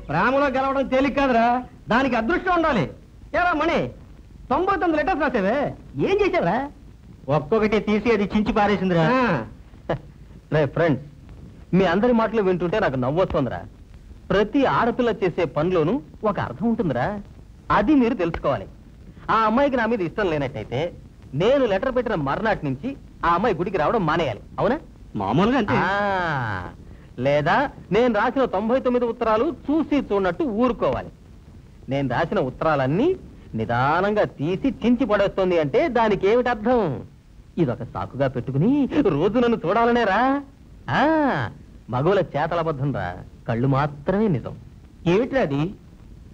ప్రేమలో గెలవడం తేలిక కాదురా, దానికి అదృష్టం ఉండాలి. ఏరా మణి, 99 లెటర్స్ రాసేవే, ఏం చేసావురా? ఒక్కొక్కటి తీసి అది చించి పారేసిందిరా. రే ఫ్రెండ్స్, మీ అందరి మాటలు వింటుంటే నాకు నవ్వొస్తుందిరా. ప్రతి ఆడపిల్ల చేసే పనిలోనూ ఒక అర్థం ఉంటుందిరా, అది మీరు తెలుసుకోవాలి. ఆ అమ్మాయికి నా మీద ఇష్టం లేనట్టయితే నేను లెటర్ పెట్టిన మర్నాటి నుంచి ఆ అమ్మాయి గుడికి రావడం మానేయాలి, అవునా? మామూలుగా అంతే. లేదా నేను రాసిన 99 ఉత్తరాలు చూసి చూడనట్టు ఊరుకోవాలి. నేను రాసిన ఉత్తరాలన్నీ నిదానంగా తీసి చించి పడేస్తోంది అంటే దానికి ఏమిటి అర్థం? ఇదొక సాకుగా పెట్టుకుని రోజు నన్ను చూడాలనేరా. మగవుల చేతలబద్ధం రా, కళ్ళు మాత్రమే నిజం. ఏమిటి అది?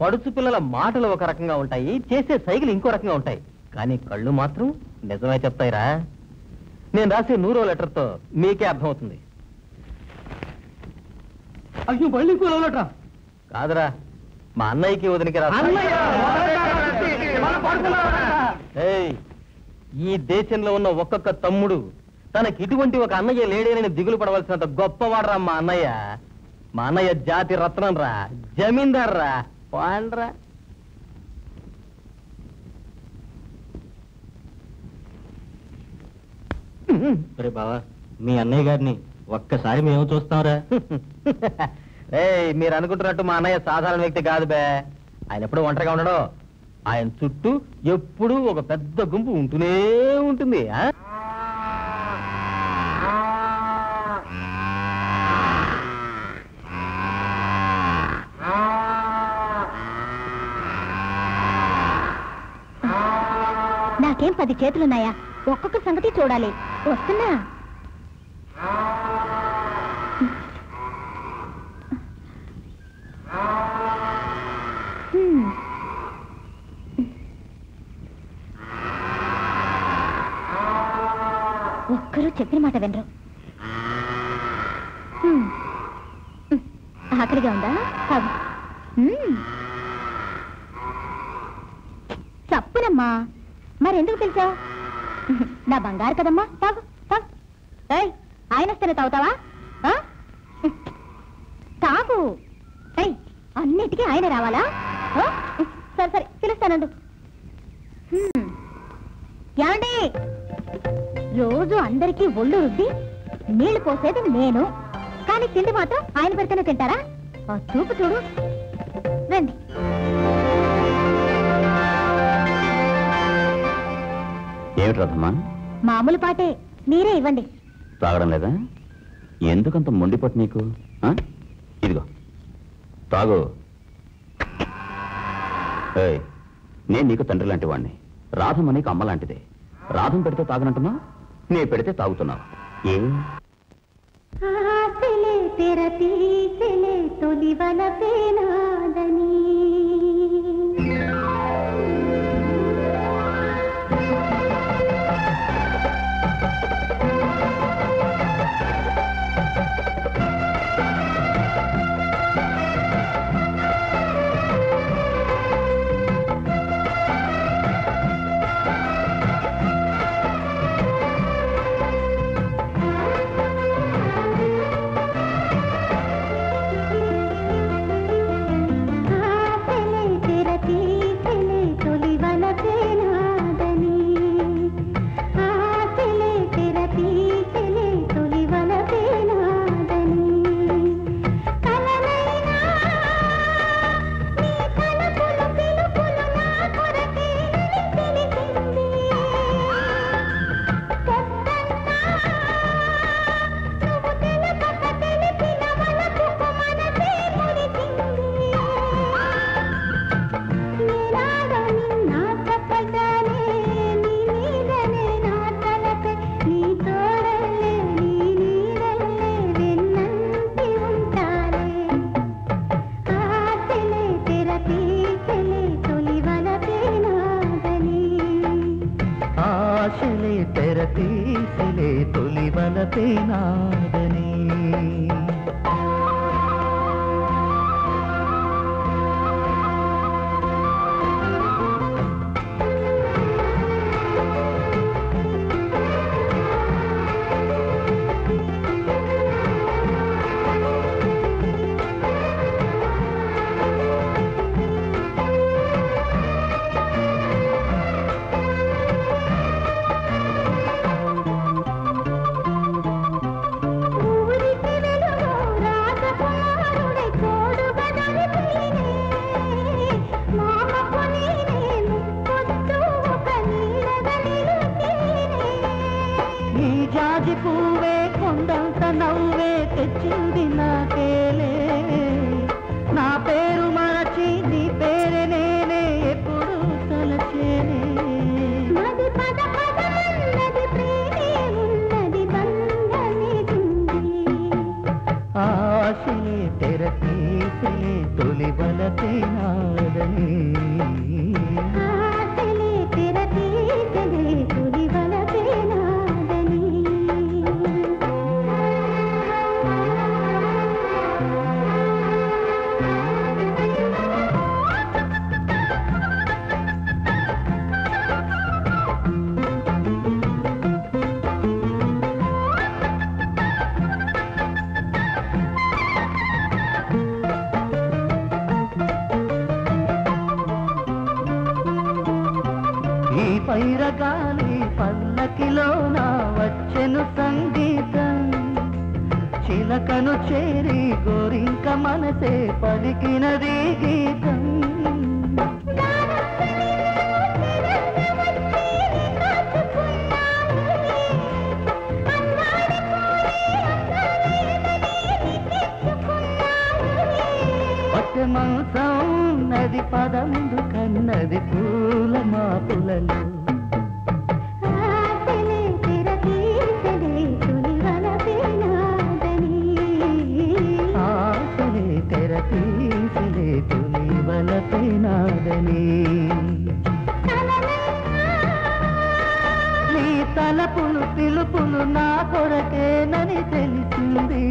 పడుచు పిల్లల మాటలు ఒక రకంగా ఉంటాయి, చేసే సైకిల్ ఇంకో రకంగా ఉంటాయి, కానీ కళ్ళు మాత్రం నిజమే చెప్తాయిరా. నేను రాసే 100వ లెటర్తో మీకే అర్థమవుతుంది. అయ్యో మళ్ళీ కూలట కాదురా, మా అన్నయ్యకి వదినికి రాస్తా. ఈ దేశంలో ఉన్న ఒక్కొక్క తమ్ముడు తనకి ఇటువంటి ఒక అన్నయ్య లేడేనని దిగులు పడవలసినంత గొప్పవాడరా మా అన్నయ్య. మా అన్నయ్య జాతి రత్నం రా, జమీందార్ రా, పాండ్రా. సరే బావా, మీ అన్నయ్య గారిని ఒక్కసారి మేము చూస్తాంరా. మీరు అనుకుంటున్నట్టు మా అన్నయ్య సాధారణ వ్యక్తి కాదు బే. ఆయన ఎప్పుడు ఒంటరిగా ఉండడు, ఆయన చుట్టూ ఎప్పుడూ ఒక పెద్ద గుంపు ఉంటూనే ఉంటుంది. నాకేం 10 చేతులున్నాయా? ఒక్కొక్క సంగతి చూడాలి. వస్తున్నా. ఒక్కరూ చెప్పిన మాట వినరు. ఆకలిగా ఉందా? తప్పునమ్మా, మరెందుకు పిలిచావు? నా బంగారు కదమ్మా, తాగు తాగు. ఆయన వస్తేనే తాగుతావా? తాగు. అన్నిటికీ ఆయన రావాలా? సరే సరే పిలుస్తానండు. ఏమండి, రోజు అందరికీ ఒళ్ళు రుద్ది నీళ్లు పోసేది నేను, కానీ తిండి మాత్రం ఆయన పెడితేనే తింటారా? ఆ చూపు చూడు. రండి. ఏమిటి రథమ్మా? మామూలు పాటే, మీరే ఇవ్వండి. తాగడం లేదా? ఎందుకంత మొండిపట్టు నీకు? ఇదిగో తాగు. నేను నీకు తండ్రి లాంటి వాడిని, రాధమ్మ నీకు అమ్మ లాంటిదే. రాధం పెడితే తాగనంటున్నావు, నే పెడితే తాగుతున్నావు. ఏ తెచ్చింది నాకేలే నా పేరు మరచి నీ పేరే నేనే ఎప్పుడు తలచేనే ఆశలే తెరతీసలే తొలి బలతే నాదని పైరగాలి పల్లకిలోన వచ్చెను సంగీతం చిలకను చేరి గోరింక మనసే పలికినది గీతం మాంసం నది పదముందు కన్నది పూల మాపులలో ఆశలే తెరతీసలే తులి వలపైనాదని నీ తలపులు పిలుపులు నా కొరకేనని తెలిసింది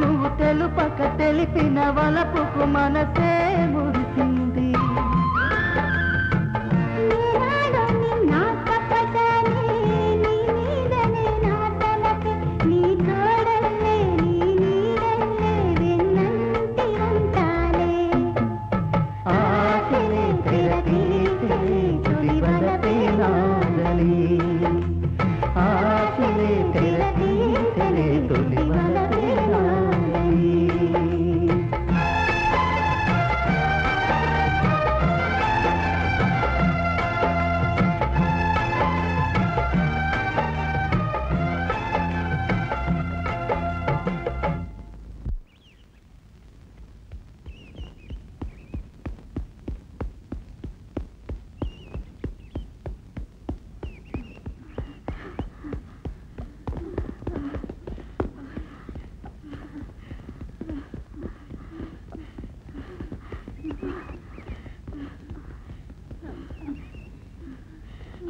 నువ్వు తెలుపక తెలిపిన వలపుకు మనసే మురిసింది ఆశలే తెరతీసలే తులి వలపైనాదని ఆశలే తెరతీసలే తులి వలపైనాదని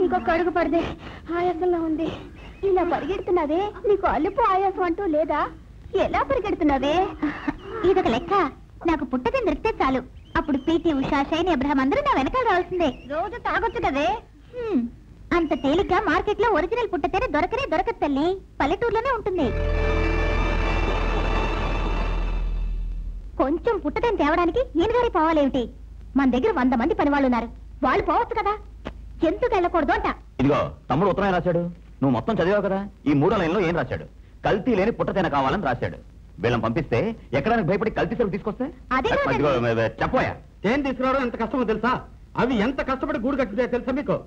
ఇంకొక అడుగు పడితే ఆయాసంగా ఉంది. ఇలా పరిగెడుతున్నావే, నీకు అలుపు ఆయాసం అంటూ లేదా? ఎలా పరిగెడుతున్నావే? ఇదొక లెక్క. నాకు పుట్టక దొరికితే చాలు, అప్పుడు పీటీ ఉషా, షైని అబ్రహం అందరూ నా వెనకాల రావాల్సిందే. రోజు తాగొచ్చు కదే. అంత తేలిక మార్కెట్ లో ఒరిజినల్ పుట్టతేనే దొరకదు తల్లి, పల్లెటూరులోనే ఉంటుంది. కొంచెం పుట్టతేని తేవడానికి ఈయన గారి పోవాలేమిటి? మన దగ్గర 100 మంది పని వాళ్ళు ఉన్నారు, వాళ్ళు పోవచ్చు కదా, ఎందుకు వెళ్ళకూడదు అంట. ఇదిగో తమ్ముడు ఉత్తరం రాశాడు, నువ్వు మొత్తం చదివావు కదా. ఈ 3 లైన్లో ఏం రాశాడు? కల్తీ లేని పుట్టతేన కావాలని రాశాడు. వీళ్ళని పంపిస్తే ఎక్కడానికి భయపడి కల్తీ సరుకు తీసుకొస్తే చెప్పోయా. తేనె తీసుకురావడం ఎంత కష్టమో తెలుసా? అవి ఎంత కష్టపడి గూడు కట్టుతాయో తెలుసా మీకు?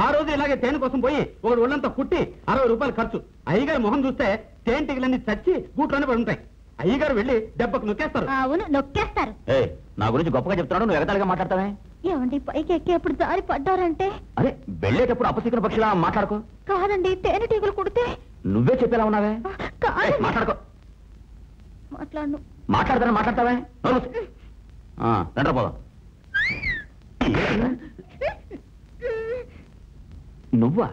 ఆ రోజు ఇలాగే తేనె కోసం పోయి ఒకడు ఒళ్ళంతా కుట్టి 60 రూపాయలు ఖర్చు. అయ్యగారి మొహం చూస్తే తేనె టీగలన్నీ చచ్చి గూట్లోనే పడి ఉంటాయి. అయ్యగారు వెళ్ళి దెబ్బకు నొక్కేస్తారు. అవును, నొక్కేస్తారు. నా గురించి గొప్పగా చెప్తున్నాడు, నువ్వు ఎగతాళిగా మాట్లాడతావే. ఏమండి, పైకి ఎక్కేప్పుడు దారి పడ్డారంటే? అరే వెళ్ళేటప్పుడు అపశకున పక్షిలా మాట్లాడుకో. కాదండి, తేనె టీగలు కుడితే. నువ్వే చెప్పేలా ఉన్నావే. మాట్లాడుకో. మాట్లాడను. మాట్లాడతావే. రండి పోదాం. నువ్వా?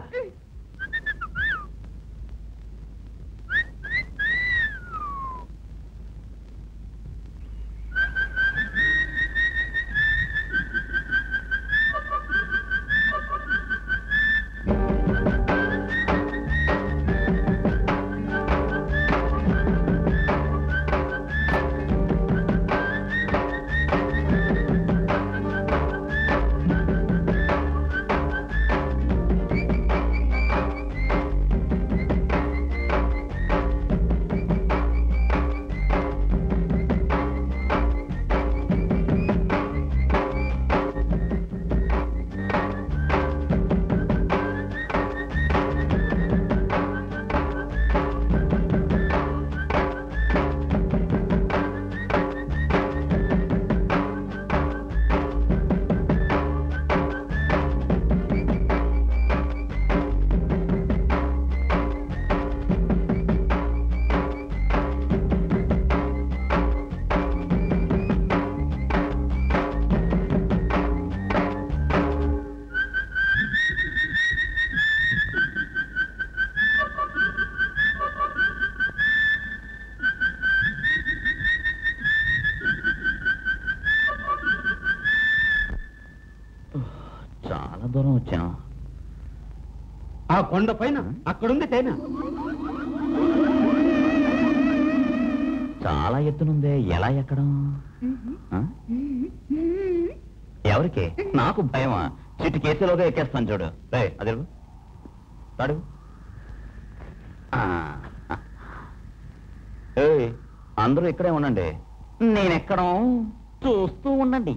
దూరం వచ్చాం. ఆ కొండ పైన అక్కడుంది తేనె. చాలా ఎత్తునుందే, ఎలా ఎక్కడం? ఎవరికి? నాకు భయమా? చిట్టు కేసులోగా ఎక్కేస్తాను చూడు. అదే తాడు. అందరూ ఇక్కడే ఉండండి, నేనెక్కడం చూస్తూ ఉండండి.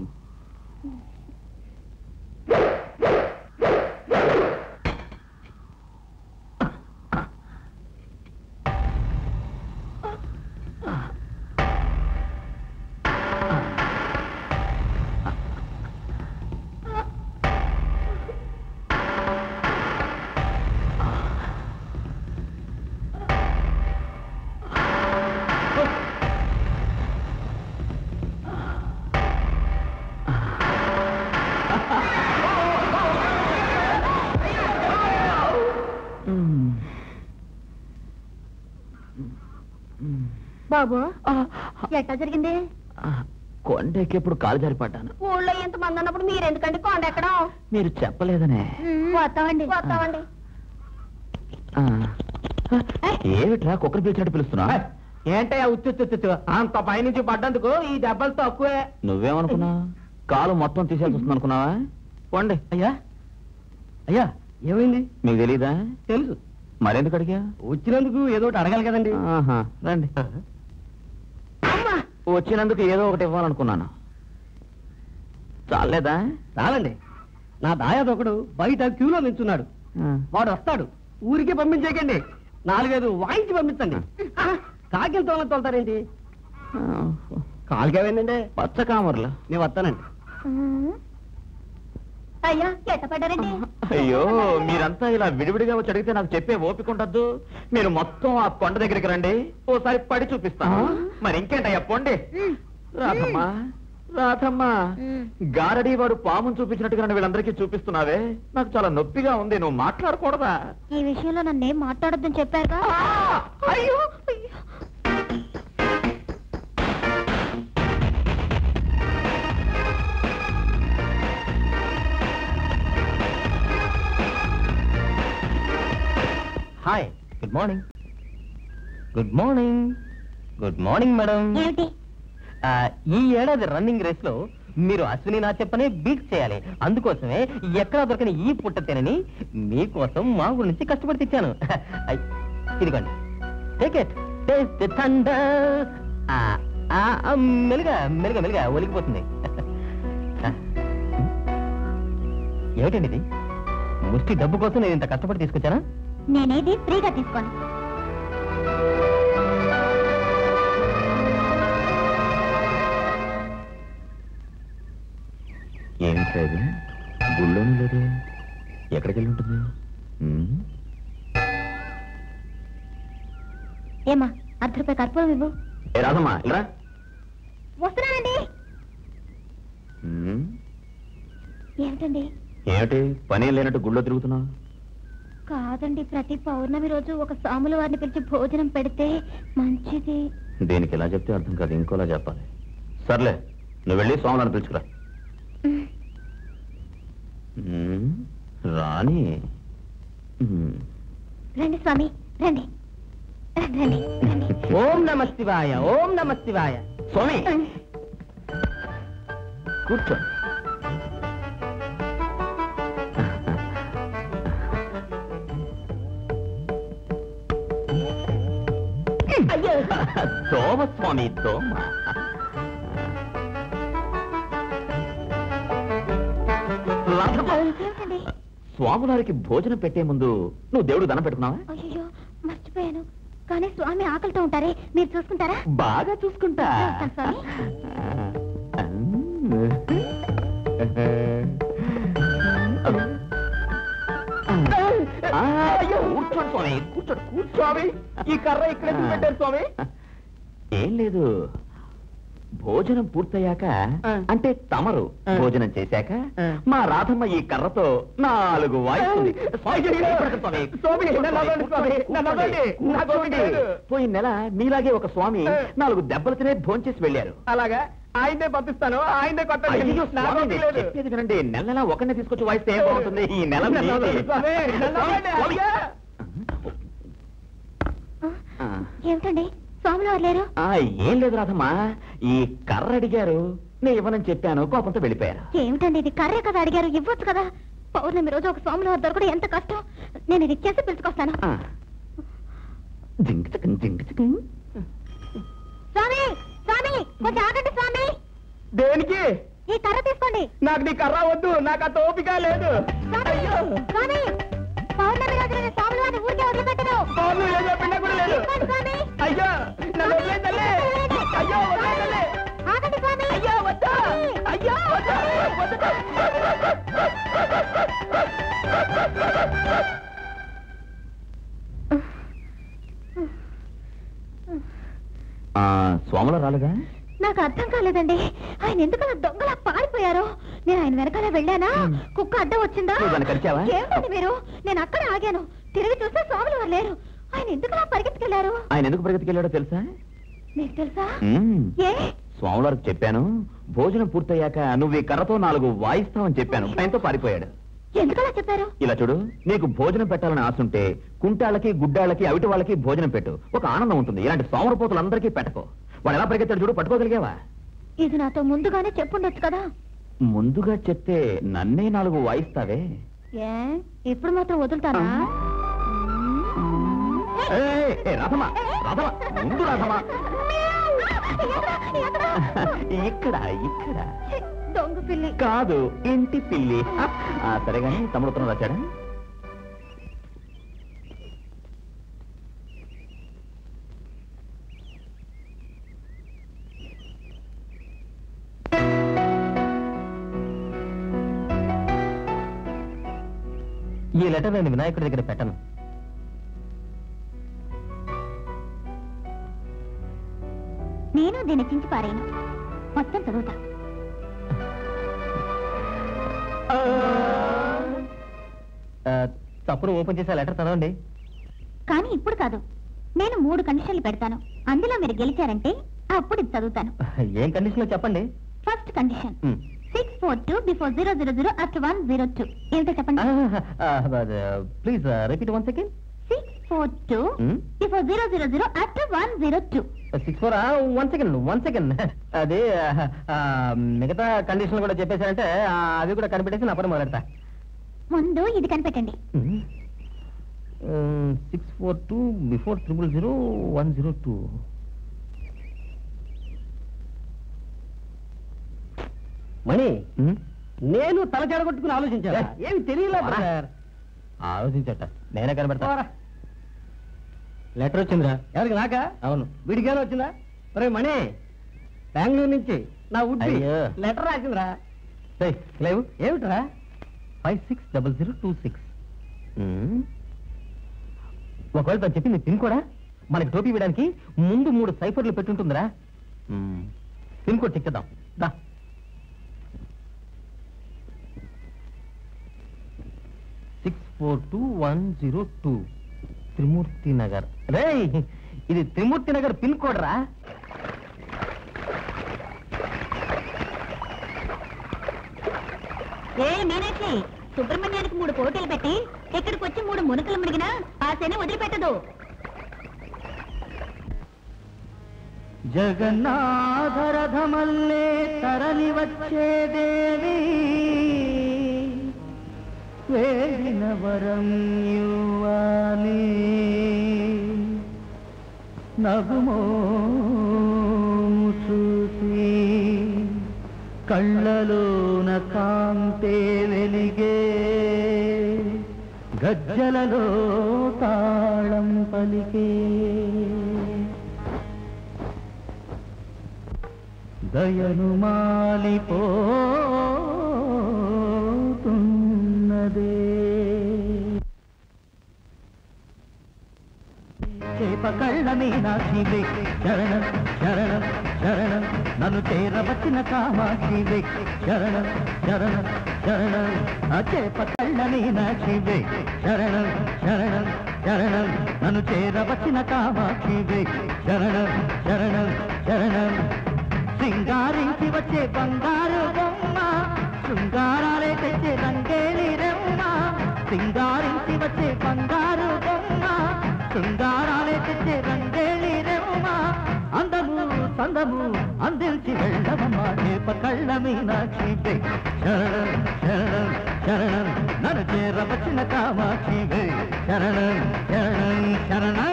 బాబు ఎట్లా జరిగింది? కొండెక్కేప్పుడు కాలు జారిపడ్డాను. ఊళ్ళో ఎంతమంది అన్నప్పుడు మీరెందుకండి కొండ ఎక్కడం? మీరు చెప్పలేదనే. వస్తామండి వస్తామండి. ఏమిట్రా కుక్కర్ పిలిచినట్టు పిలుస్తున్నా? ఏంటయ్యా ఉత్తు అంత పైనుంచి పడ్డందుకు ఈ దెబ్బలు తక్కువే. నువ్వేమనుకున్నా? కాలు మొత్తం తీసేసి వస్తుంది అనుకున్నావా? పోండి. అయ్యా అయ్యా ఏమైంది? మీకు తెలీదా? తెలుసు. మరెందుకు అడిగా? వచ్చినందుకు ఏదో ఒకటి అడగాలి కదండి. రండి. వచ్చినందుకు ఏదో ఒకటి ఇవ్వాలనుకున్నాను. చాలేదా? చాలండి. నా దాయాదొకడు బయట క్యూలో నిల్చున్నాడు. వాడు వస్తాడు. ఊరికి పంపించేకండి, 4-5 వాయించి పంపించండి. కాకిల తోల తోలుతారేంటి? కాలుకేమైందండి? పచ్చ కామర్లు. నేను వస్తానండి. అయ్యా ఎట్ట పడ్డారండి? అయ్యో, మీరంతా ఇలా విడివిడిగా వచ్చి అడిగితే నాకు చెప్పే ఓపిక ఉండద్దు. మీరు మొత్తం ఆ కొండ దగ్గరికి రండి, ఓసారి పడి చూపిస్తాను. మరి ఇంకేంటయ్యా, పొండి. రాధమ్మా రాధమ్మా, గారడీ వాడు పామును చూపించినట్టుగా నన్ను వీళ్ళందరికీ చూపిస్తున్నావే, నాకు చాలా నొప్పిగా ఉంది. నువ్వు మాట్లాడకూడదా? ఈ విషయంలో నన్నేం మాట్లాడొద్దని చెప్పారుగా. అయ్యో hi, good morning. Good morning. Good morning madam. ఏమిటి? ఈ ఏడాది రన్నింగ్ రేస్ లో మీరు అశ్విని నా చెప్పనే బీట్ చేయాలి. అందుకోసమే ఎక్కడా దొరకని ఈ పుట్ట తినని మీకోసం మా ఊరి నుంచి కష్టపడి తెచ్చాను. ఇదిగోండి, take it, taste the thunder. మెలుగా మెలుగా మెలుగా ఒలిగిపోతుంది. ఏమిటండి ఇది? ముష్టి డబ్బు కోసం నేను ఇంత కష్టపడి తీసుకొచ్చానా? నేనేది ఫ్రీగా తీసుకోను. ఏమి సార్, గుళ్ళోనూ లేదే, ఎక్కడికి వెళ్ళి ఉంటుంది? ఏమా, ₹10 కర్పూరం ఇవ్వు. రాదమ్మా, ఇలా వస్తున్నానండి. ఏమిటండి? ఏమిటి పని లేనట్టు గుళ్ళో తిరుగుతున్నావు? కాదండి, ప్రతి పౌర్ణమి రోజు ఒక సాముల వారిని పిలిచి భోజనం పెడితే మంచిది. దీనికి ఎలా చెప్తే అర్థం కాదు, ఇంకోలా చెప్పాలి. సర్లే, నువ్వు వెళ్ళి స్వాములను పిలుచుకురా. రాణి, రండి స్వామి, రండి రండి రండి. ఓం నమ శివాయ, ఓం నమ శివాయ. స్వామి కూర్చో. దోమ స్వామి, దోమ. ఏమిటండి? స్వాములారికి భోజనం పెట్టే ముందు నువ్వు దేవుడు దండం పెట్టుకున్నావా? అయ్యో, మర్చిపోయాను. కానీ స్వామి ఆకలితో ఉంటారే, మీరు చూసుకుంటారా? బాగా చూసుకుంటా. స్వామి, కూర్చోండి స్వామి, కూర్చోండి. కూర్చోవి. ఈ కర్ర ఇక్కడ పెట్టారు స్వామి. ఏం లేదు, భోజనం పూర్తయ్యాక, అంటే తమరు భోజనం చేశాక మా రాధమ్మ ఈ కర్రతో 4 వాయిస్తుంది. పోయిన నెల మీలాగే ఒక స్వామి 4 దెబ్బలు తినే భోంచేసి వెళ్ళారు. అలాగా? ఆయనే పంపిస్తాను, ఆయనే అయ్యో, స్వామి, చెప్పేది వినండి. నెల నెల ఒకరిని తీసుకొచ్చి వాయిస్తే ఏం బాగుంటుంది? ఈ నెల ఏమిటండి స్వాములు వారు లేరు? ఏం లేదు రాధమ్మా, ఈ కర్ర అడిగారు, నేను ఇవ్వనని చెప్పాను, కోపంతో వెళ్ళిపోయారు. ఏమిటండి ఇది కర్రే కదా అడిగారు, ఇవ్వచ్చు కదా. పౌర్ణమి రోజు ఒక స్వాములు వారు దొరకడం ఎంత కష్టం. నేను ఇది ఇచ్చేసి పిలుచుకొస్తాను. స్వామి స్వామి కొంచెం ఆగండి స్వామి. దేనికి? ఈ కర్ర తీసుకోండి. నాకు నీ కర్ర వద్దు, నాకు అంత ఓపిక లేదు. స్వామి పౌర్ణమి రోజు నేను స్వాములు వారిని ఊరికే వదిలిపెట్టను. పౌర్ణమి లేదు, పిండ కూడా లేదు. స్వామి అయ్యో నన్ను వదిలేదలే. అయ్యో వదిలేదలే. ఆగండి స్వామి. అయ్యో వద్దా, అయ్యో వద్దా, వద్దా. స్వాముల రాలుగా నాకు అర్థం కాలేదండి. ఆయన ఎందుకలా దొంగలా పారిపోయారో. నేను ఆయన వెనకాల వెళ్ళానా, కుక్క అడ్డం వచ్చిందా? ఏమిటండి మీరు? నేను అక్కడ ఆగాను, తిరిగి చూస్తే స్వాములు వారు లేరు. ఆయన ఎందుకలా పరిగెత్తుకెళ్లారు? ఆయన ఎందుకు పరిగెత్తుకెళ్ళాడో తెలుసా? మీకు తెలుసా? ఏ స్వాములారికి చెప్పాను, భోజనం పూర్తయ్యాక నువ్వు ఈ కర్రతో 4 వాయిస్తావని చెప్పాను. ఆయనతో పారిపోయాడు. ఎందుకలా చెప్పారు? ఇలా చూడు, నీకు భోజనం పెట్టాలని ఆశుంటే కుంటాళ్ళకి, గుడ్డాళ్ళకి, అవిటి వాళ్ళకి భోజనం పెట్టు. ఒక ఆనందం ఉంటుంది. ఇలాంటి సోమరపోతులందరికీ పెట్టకు. వాడు ఎలా పరిగెత్తాడు చూడు, పట్టుకోగలిగావా? ఇది నాతో ముందుగానే చెప్పుండొచ్చు కదా. ముందుగా చెప్తే నన్నే 4 వాయిస్తావే. ఏ ఇప్పుడు మాత్రం వదులుతానా? రాధమా, రాధమా, ముందు రాధమా. ఇక్కడ ఇక్కడ దొంగ పిల్లి కాదు, ఇంటి పిల్లి. సరే గాని తమ్ముడు ఉత్తరం రాశాడా? ఈ లెటర్ నేను వినాయకుడి దగ్గర పెట్టను. నేను దీన్ని చించి పారేను. మొత్తం చదువుతా. తప్పుడు ఓపెన్ చేసి ఆ లెటర్ చదవండి. కానీ ఇప్పుడు కాదు. నేను 3 కండిషన్లు పెడతాను. అందులో మీరు గెలిచారంటే అప్పుడు ఇది చదువుతాను. ఏం కండిషన్ చెప్పండి. First condition 642 before 000 after 102. ఏమిటో చెప్పండి. Please repeat 1 second. 642 before 000 after 102. 64 1 second. అదే మిగతా కండిషన్ కూడా చెప్పేశారంటే అవి కూడా కనిపెట్టేసి నా పని మొదలెడతా. ముందు ఇది కనిపెట్టండి. 642 బిఫోర్ 000 102. మణి, నేను తల చెడగొట్టుకుని ఆలోచించా. ఏమి తెలియలేదు. ఆలోచించట నేనే కనబడతా. లెటర్ వచ్చిందిరా. ఎవరికి? నాకా? అవును. వీడికేనా వచ్చిందా? ఒరే మణి, బెంగళూరు నుంచి నా ఉడ్డి లెటర్ రాసిందిరా. లేవు. ఏమిట్రా? 560026. ఒకవేళ తను చెప్పింది పిన్ కూడా మనకి టోపీ వేయడానికి ముందు 3 సైఫర్లు పెట్టుంటుందిరా. పిన్ కోడ్ చెక్ చేద్దాం. దా. 642102 త్రిమూర్తి నగర్. రే, ఇది త్రిమూర్తి నగర్ పిన్ కోడ్ రా. మీనాక్షి, సుబ్రహ్మణ్యానికి 3 పోటీలు పెట్టి ఇక్కడికి వచ్చి 3 మునకలు మునిగినా ఆ శని వదిలిపెట్టదు. జగన్నాథరథమల్లే తరలి వచ్చే దేవి, వేడిన వరం యువాలి, నగుమోము చూసి కళ్ళలోన కాంతే వెలిగే, గజ్జలలో తాళం పలికే, దయను మాలిపోతున్నదే. చేప కళ్ళ మీనాక్షివే శరణం శరణం శరణం, నన్ను చేరవచ్చిన కామాక్షివే శరణం శరణం శరణం, ఆ చేప కళ్ళ మీనాక్షివే శరణం శరణం శరణం, నన్ను చేరవచ్చిన కామాక్షివే శరణం శరణం శరణం, సింగారించి వచ్చే బంగారు బొమ్మ శృంగారాలే తెచ్చే రంగేలి రెమ్మ సింగారించి వచ్చే బంగారు బొమ్మ శృంగారాలే తెచ్చే రంగేలి రెమ్మ అందము సందము అందించి వెళ్ళవమ్మ చేప కళ్ళ మీనాక్షి శరణం శరణం శరణం నన్ను చేరవచ్చిన కామాక్షి శరణం శరణం శరణం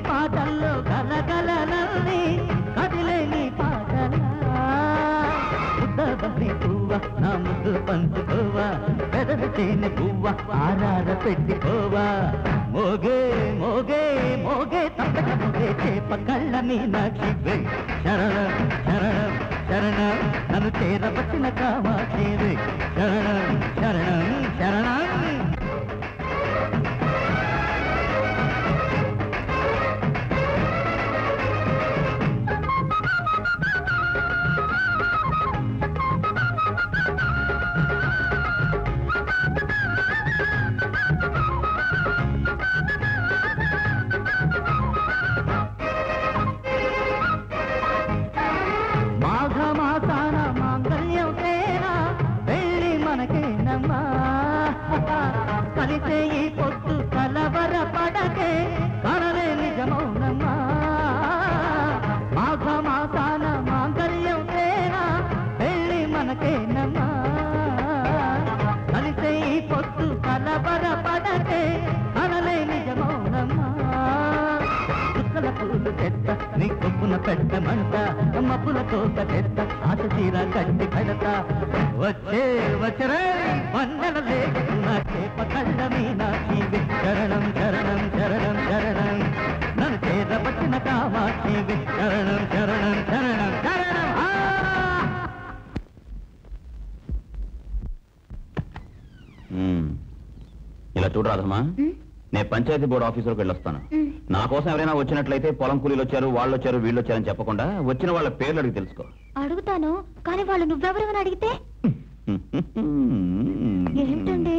పాటల్లో గలగలనల్ని కదిలేని పాటలా ముద్దబంది పువ్వ నా ముద్దు పంచుకోవా పెదవి తేనె పువ్వ ఆరార పెట్టుకోవా మోగే మోగే మోగే తప్పక మోగే చేప కళ్ళ మీనాక్షి శరణం శరణం శరణం నన్ను చేరవచ్చిన కామాక్షి శరణం శరణం శరణం కలిసే ఈ పొద్దు కలవర పడకే కనలే నిజమౌనమ్మా మాఘ మాసాన మాంగళ్యం తేనా పెళ్ళి మనకేనమ్మా కలిసే ఈ పొద్దు కలవర పడకే కనలే నిజమౌనమ్మా చుక్కల పూలు చెత్త నీ కొప్పున పెట్టమంట మప్పుల తోట చెత్త ఆశ తీర కట్టి పెడతా వచ్చే వచ్చరే వందల లేకున్నా చేప కళ్ళ మీనాక్షి శరణం శరణం శరణం శరణం నన్ను చేరవచ్చిన కామాక్షి శరణం శరణం శరణం శరణం ఇలా చూడు రాధమ్మా నేను పంచాయతీ బోర్డు ఆఫీసర్కి వెళ్ళొస్తాను నా కోసం ఎవరైనా వచ్చినట్లయితే పొలం కూలీలు వచ్చారు వాళ్ళు వచ్చారు వీళ్ళు వచ్చారని చెప్పకుండా వచ్చిన వాళ్ళ పేర్లు అడిగి తెలుసుకో. అడుగుతాను కానీ వాళ్ళు నువ్వెవరెవరని అడిగితే ఏంటండి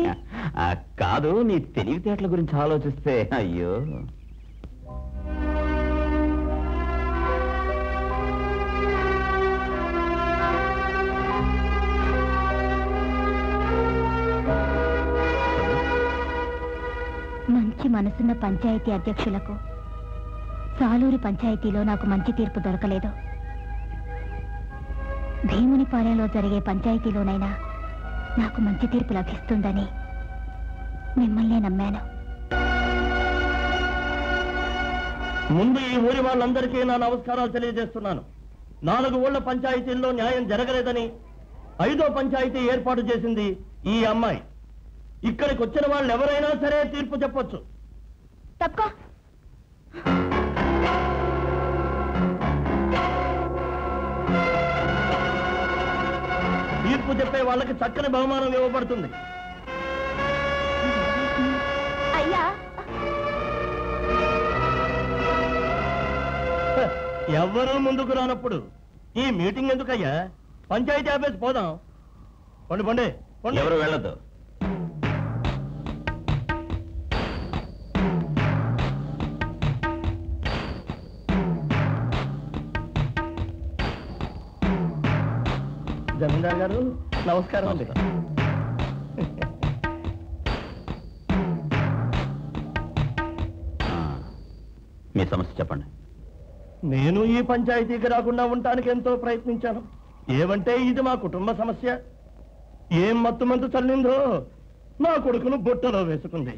కాదు నీ తెలివితేటల గురించి ఆలోచిస్తే అయ్యో మంచి మనసున్న పంచాయతీ అధ్యక్షులకు సాలూరు పంచాయతీలో నాకు మంచి తీర్పు దొరకలేదు. భీమునిపాలెంలో జరిగే పంచాయతీలోనైనా నాకు మంచి తీర్పు లభిస్తుందని మిమ్మల్నే నమ్మాను. ముందు ఈ ఊరి వాళ్ళందరికీ నా నమస్కారాలు తెలియజేస్తున్నాను. 4 ఊళ్ళ పంచాయతీల్లో న్యాయం జరగలేదని 5వ పంచాయతీ ఏర్పాటు చేసింది ఈ అమ్మాయి. ఇక్కడికి వచ్చిన వాళ్ళు ఎవరైనా సరే తీర్పు చెప్పొచ్చు. తప్ప తీర్పు చెప్పే వాళ్ళకి చక్కని బహుమానం ఇవ్వబడుతుంది. అయ్యా ఎవ్వరూ ముందుకు రానప్పుడు ఈ మీటింగ్ ఎందుకయ్యా? పంచాయతీ ఆఫీస్ పోదాం. పండి పండి పండి. ఎవరు వెళ్ళదు. జమీందార్ గారు నమస్కారం అండి. మీ సమస్య చెప్పండి. నేను ఈ పంచాయతీకి రాకుండా ఉండటానికి ఎంతో ప్రయత్నించాను. ఏమంటే ఇది మా కుటుంబ సమస్య. ఏం మత్తు మందు చల్లిందో నా కొడుకును బుట్టలో వేసుకుంది.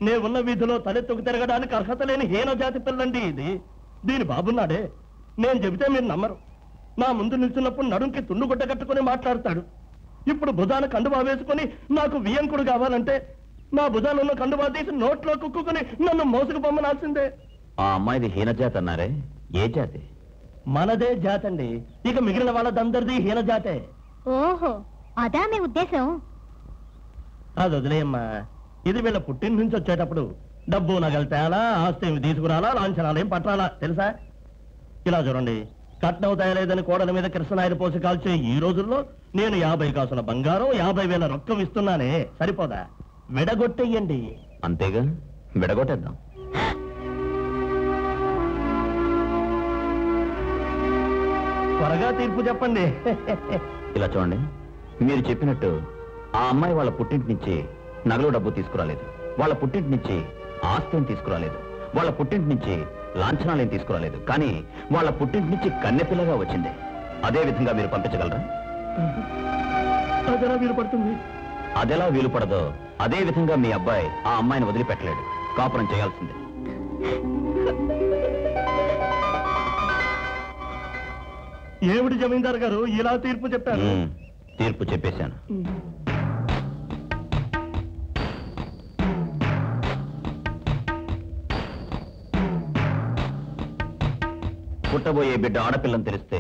నే ఉన్న వీధిలో తలెత్తుకు తిరగడానికి అర్హత లేని హీన జాతి పిల్లండి ఇది. దీని బాబున్నాడే, నేను చెబితే మీరు నమ్మరు. నా ముందు నిల్చున్నప్పుడు నడుంకి తుండుగుడ్డ కట్టుకుని మాట్లాడతాడు. ఇప్పుడు భుజాన కండువా వేసుకుని నాకు వియంకుడు కావాలంటే నా భుజానున్న కండువా తీసి నోట్లో కుక్కుని నన్ను మోసుకు పొమ్మనాల్సిందే. ఆ అమ్మాయిది హీన జాతి అన్నారే, ఏ జాతి? మనదే జాతండి. ఇక మిగిలిన వాళ్ళదందరిది హీన జాతే. ఓహో, అదా మీ ఉద్దేశం? అది వదిలేయమ్మా. ఇది వీళ్ళ పుట్టిన నుంచి వచ్చేటప్పుడు డబ్బు నగలు తేలా, ఆస్తి ఏమి తీసుకురాలా, లాంఛనాలు ఏం పట్టాలా తెలుసా? ఇలా చూడండి, కట్నం తేలేదని కోడల మీద కృష్ణనాయుడు పోసి కాల్చే ఈ రోజుల్లో నేను 50 కాసుల బంగారం 50,000 రొక్కం ఇస్తున్నానే, సరిపోదా? విడగొట్టేయండి. అంతేగా, విడగొట్టేద్దాం. త్వరగా తీర్పు చెప్పండి. ఇలా చూడండి, మీరు చెప్పినట్టు ఆ అమ్మాయి వాళ్ళ పుట్టింటి నుంచి నగలు డబ్బు తీసుకురాలేదు, వాళ్ళ పుట్టింటి నుంచి ఆస్తిని తీసుకురాలేదు, వాళ్ళ పుట్టింటి నుంచి లాంఛనాలేం తీసుకురాలేదు. కానీ వాళ్ళ పుట్టింటి నుంచి కన్నెపిల్లగా వచ్చింది. అదే విధంగా మీరు పంపించగలరా? అదెలా వీలు పడుతుంది? అదెలా వీలు పడదో అదే విధంగా మీ అబ్బాయి ఆ అమ్మాయిని వదిలిపెట్టలేడు, కాపురం చేయాల్సిందే. ఏమిటి జమీందార్ గారు ఇలా తీర్పు చెప్పారు? తీర్పు చెప్పేశాను. పుట్టబోయే బిడ్డ ఆడపిల్లని తెలిస్తే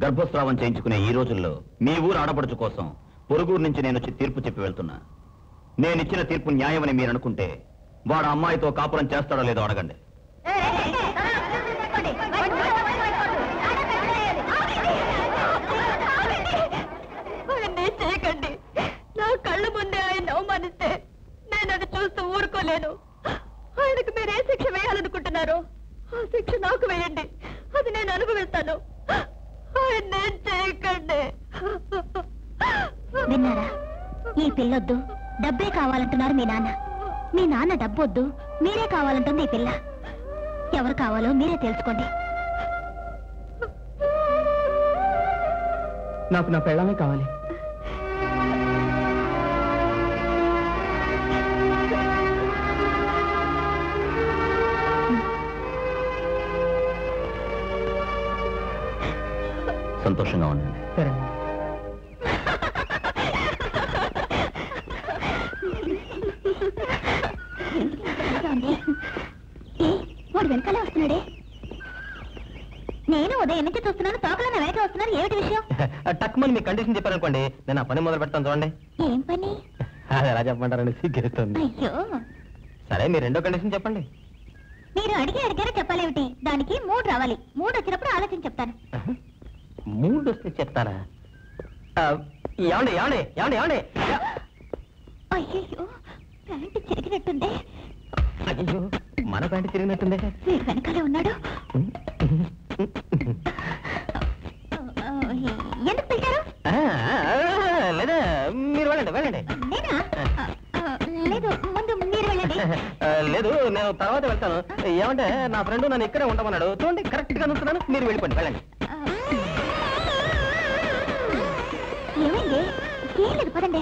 గర్భస్రావం చేయించుకునే ఈ రోజుల్లో మీ ఊరు ఆడపడుచు కోసం పొరుగురు నుంచి నేను వచ్చి తీర్పు చెప్పి వెళ్తున్నా. నేనిచ్చిన తీర్పు న్యాయమని మీరు అనుకుంటే వాడు అమ్మాయితో కాపురం చేస్తాడో లేదో అడగండి. చేయకండి. నా కళ్ళ ముందే ఆయన అవమానిస్తే నేను అది చూస్తూ ఊరుకోలేను. ఆయనకు మీరు ఏ శిక్ష వేయాలనుకుంటున్నారో ఆ శిక్ష నాకు వేయండి, అది నేను అనుభవిస్తాను. ఆయన చేయకండి. విన్నారా? ఈ పిల్లొద్దు, డబ్బే కావాలంటున్నారు మీ నాన్న. మీ నాన్న డబ్బొద్దు, మీరే కావాలంటుంది ఈ పిల్ల. ఎవరు కావాలో మీరే తెలుసుకోండి. నాకు నా పెళ్ళమే కావాలి. సంతోషంగా ఉండండి. సరే. వాడు వెనకాలే వస్తున్నాడే. నేను ఉదయం నుంచి చూస్తున్నాను, తోకలో నా వెనక వస్తున్నారు. ఏమిటి విషయం? టక్మని మీ కండిషన్ చెప్పారనుకోండి, నేను ఆ పని మొదలు పెడతాను. చూడండి. ఏం పని? అది ఎలా చెప్పమంటారని సిగ్గేస్తుంది. అయ్యో, సరే, మీరు రెండో కండిషన్ చెప్పండి. మీరు అడిగారో చెప్పాలేమిటి? దానికి 3 రావాలి. 3 వచ్చినప్పుడు ఆలోచన చెప్తాను. 3 వస్తే చెప్తారా? ఏమండి ఏమండి ఏమండి ఏమండి? అయ్యో, ప్యాంటు చిరిగినట్టుందే. అయ్యో, మన ప్యాంటు తిరిగినట్టుందే. మీరు వెనకాలే ఉన్నాడు. ఎందుకు పిలిచారు? లేదా మీరు వెళ్ళండి వెళ్ళండి. నేనా? లేదు, ముందు మీరు వెళ్ళండి. లేదు, నేను తర్వాత వెళ్తాను. ఏమంటే నా ఫ్రెండ్ నన్ను ఇక్కడే ఉండమన్నాడు. చూడండి, కరెక్ట్ గా నుంచున్నాను. మీరు వెళ్ళిపోండి, వెళ్ళండి. ఏమైంది? ఏం లేదు, పదండి.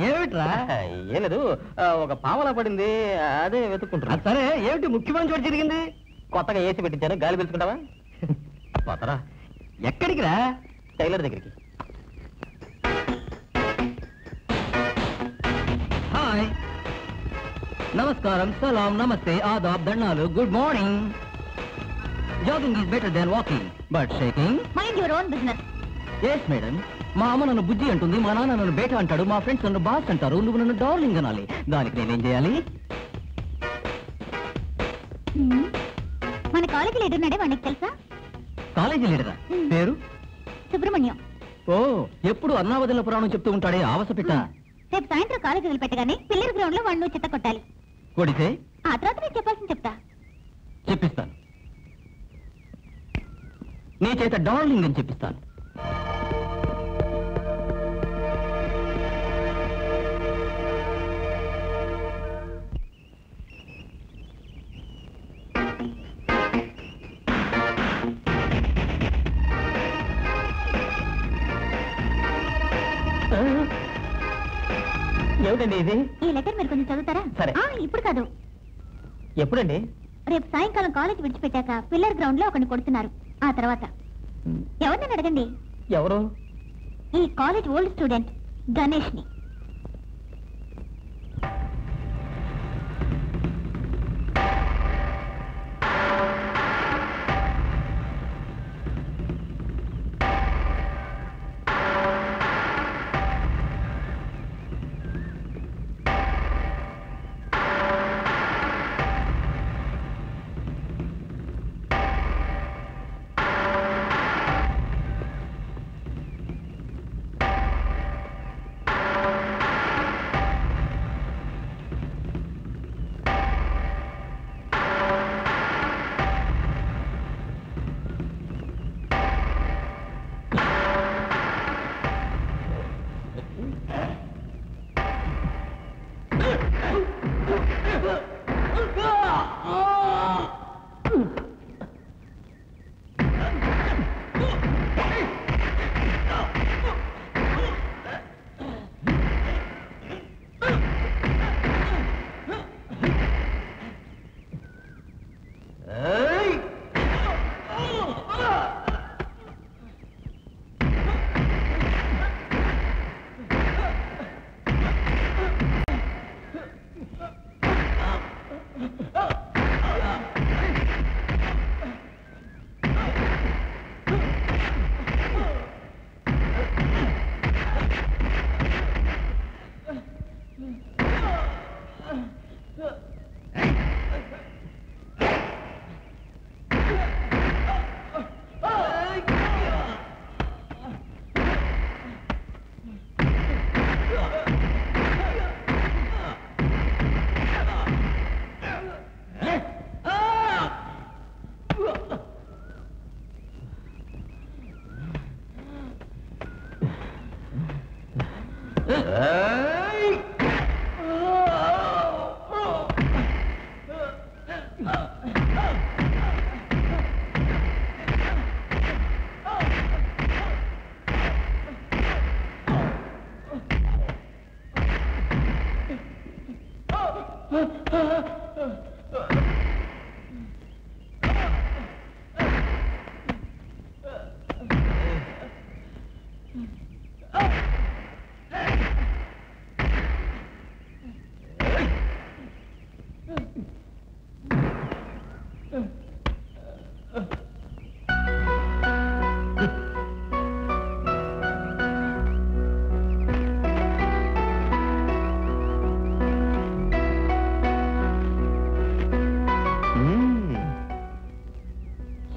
ఏమిట్రా? ఏం లేదు, ఒక పావలా పడింది, అదే వెతుక్కుంటున్నా. సరే, ఏమిటి ముఖ్యమైన చోటు జరిగింది? కొత్తగా ఏసీ పెట్టించాను, గాలి పీల్చుకుంటావా? పోతారా? ఎక్కడికి రా? టైలర్ దగ్గరికి. హాయ్, నమస్కారం, సలాం, నమస్తే, ఆదాబ్, దండాలు, good morning. Jogging is better than walking, but shaking mind your own business. Yes madam. మా అమ్మ నన్ను బుజ్జి అంటుంది, మా నాన్న నన్ను బేట అంటాడు, మా ఫ్రెండ్స్ నన్ను బాస్ అంటారు, నువ్వు నన్ను డార్లింగ్ అనాలి. దానికి నేనేం చేయాలి? మన కాలేజీ లీడర్ ఉన్నాడే, వాడికి తెలుసా? కాలేజీ లీడరా? పేరు? సుబ్రహ్మణ్యం. ఓ, ఎప్పుడు అన్నావదిల పురాణం చెప్తూ ఉంటాడే, ఆవస పెట్ట. రేపు సాయంత్రం కాలేజీ వదిలిపెట్టగానే పిల్లల గ్రౌండ్ లో వాడిని చిత్త కొట్టాలి. కొడితే ఆ తర్వాత నేను చెప్పాల్సింది చెప్తా. చెప్పిస్తాను. నీ చేత డార్లింగ్ అని చెప్పిస్తాను. ఏమిటండి ఇది? ఈ లెటర్ మీరు కొంచెం చదువుతారా? సరే. ఇప్పుడు కాదు, ఎప్పుడండి? రేపు సాయంకాలం కాలేజ్ విడిచిపెట్టాక పిల్లర్ గ్రౌండ్ లో ఒకరిని కొడుతున్నారు. ఆ తర్వాత ఎవరిని అడగండి. ఎవరు? ఈ కాలేజ్ ఓల్డ్ స్టూడెంట్ గణేష్ ని.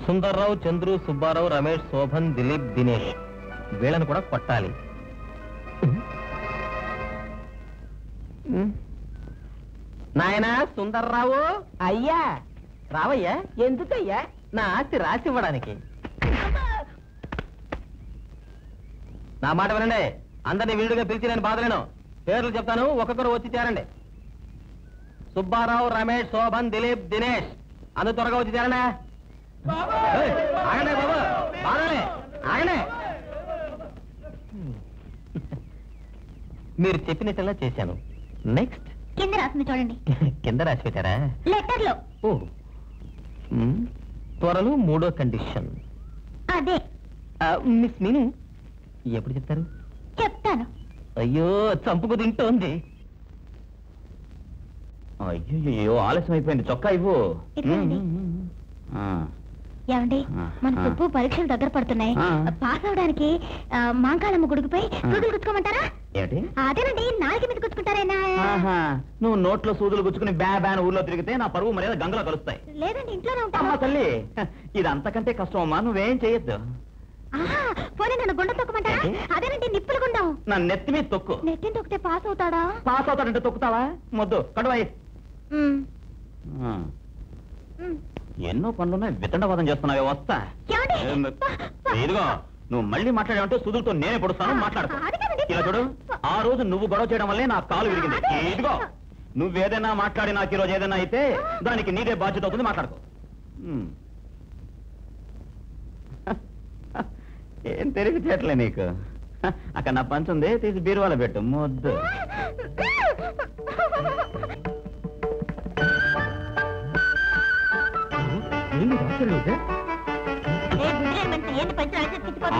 సుందర్రావు, చంద్రు, సుబ్బారావు, రమేష్, శోభన్, దిలీప్, దినేష్ వీళ్ళని కూడా కొట్టాలి. నాయనా సుందర్రావు, అయ్యా రావయ్యా. ఎందుకయ్యా? నా ఆస్తి రాసి ఇవ్వడానికి. నా మాట వినండి, అందరినీ వీడిగా పిలిచి నేను బాధలేను. పేర్లు చెప్తాను, ఒక్కొక్కరు వచ్చి చేరండి. సుబ్బారావు, రమేష్, శోభన్, దిలీప్, దినేష్. అందరూ త్వరగా వచ్చి చేరండి. ఆగండి బాబు, బాగానే ఆగండి. మీరు చెప్పినట్లా చేశాను. నెక్స్ట్ కింద రాసింది చూడండి. కింద రాసి పెట్టారా? లెటర్ లో. ఓ త్వరలో 3వ కండిషన్. అదే. మిస్ మీను ఎప్పుడు చెప్తారు? చెప్తాను. అయ్యో చంపుకు తింటోంది. అయ్యో ఆలస్యం అయిపోయింది. చొక్కా ఇవ్వు. ఇదిగోండి. ఏమండి, మన సుబ్బు పరీక్షలు దగ్గర పడుతున్నాయి. పాస్ అవడానికి మాంకాళమ్మ గుడికిపై సూదులు గుచ్చుకోమంటారా? ఏమిటి? అదేనండి, నాలుగు మీద గుచ్చుకుంటారేనా? నువ్వు నోట్లో సూదులు గుచ్చుకుని బ్యాన్ ఊర్లో తిరిగితే నా పరువు మర్యాద గంగలో కలుస్తాయి. లేదండి, ఇంట్లోనే అమ్మా ఉంటాను. తల్లి, ఇది అంతకంటే కష్టం అమ్మా. నువ్వేం చేయొద్దు. పోనీ నన్ను గుండె తొక్కమంటారా? అదేనండి, నిప్పులు గుండం. నా నెత్తి మీద తొక్కు. నెట్టిని తొక్కితే పాస్ అవుతాడా? పాస్ అవుతాడంటే తొక్కుతావా? మొద్దు కడువాయి. ఎన్నో పనులున్నాయి, వితండవాదం చేస్తున్నావే. వస్తా. ఇదిగో, నువ్వు మళ్ళీ మాట్లాడావంటే సుదులతో నేనే పొడుస్తాను. మాట్లాడుకో. ఇలా చూడు, ఆ రోజు నువ్వు గొడవ చేయడం వల్లే నా కాలు విరిగింది. ఇదిగో, నువ్వేదైనా మాట్లాడి నాకు ఈ రోజు ఏదైనా అయితే దానికి నీదే బాధ్యత అవుతుంది. మాట్లాడుకో. ఏం తెలివి చేయట్లే నీకు. అక్కడ నా పంచ్ ఉంది, తీసి బీరువాలో పెట్టు. ముద్దు.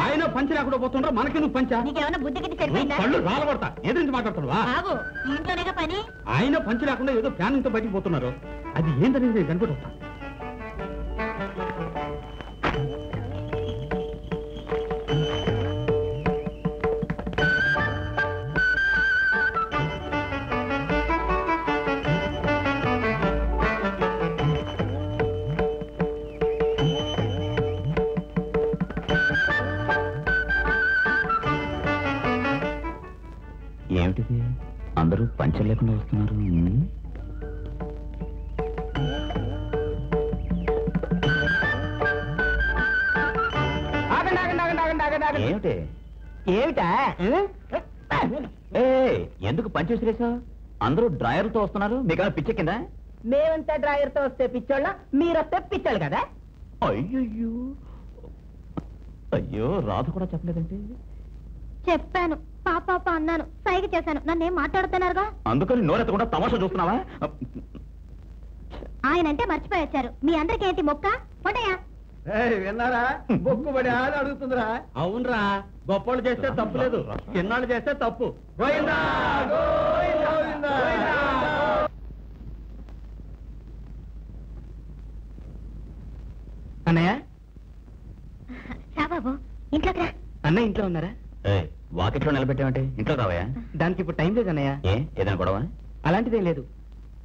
ఆయన పంచి లేకుండా పోతుండ్రా, మనకి నువ్వు పంచా? నీకేమన్నా బుద్ధి గిట్టి సరిపోయిందా? కళ్ళు రాలగొడతా, ఎదురించి మాట్లాడుతున్నావా? ఆగు, ఇంట్లోనేగా పని. ఆయన పంచి లేకుండా ఏదో ప్లానింగ్ తో బయటికి పోతున్నారు. అది ఏంటనేది నేను కనుకుంటా. ఏమిటిది, అందరూ పంచర్ లేకుండా వస్తున్నారు? ఏమిటి ఏమిటా? ఎందుకు పంచ విసిరేసావు? అందరూ డ్రాయర్లతో వస్తున్నారు, మీకు పిచ్చెక్కిందా? మేమంతా డ్రాయర్ తో వస్తే పిచ్చోళ్ళ, మీరొస్తే పిచ్చోళ్ళు కదా. అయ్యో అయ్యో, రాధ కూడా చెప్పలేదంటే. చెప్పాను, పాప అన్నాను, సైగ చేశాను, నన్నేం మాట్లాడుతున్నారుగా. అందుకని నోరెత్తకుండా తమాషా చూస్తున్నావా? ఆయనంటే మర్చిపోయి వచ్చారు. మీ అందరికి ఏంటి మొక్క పొడయా? విన్నారా, బొక్కుబడి ఆడు అడుగుతుందిరా. అవునరా, గొప్పలు చేస్తే తప్పు లేదు, చిన్నాళ్ళు చేస్తే తప్పు. గోవిందా, గోవిందా, గోవిందా. అన్నయ్య, రా బాబు, ఇంట్లోకి రా. అన్నయ్య ఇంట్లో ఉన్నారా? వాకిట్లో నిలబెట్టామంటే ఇంట్లో రావయా? దానికి ఇప్పుడు టైం లేదు అన్నయ్య. ఏదైనా గొడవ? అలాంటిదేం లేదు.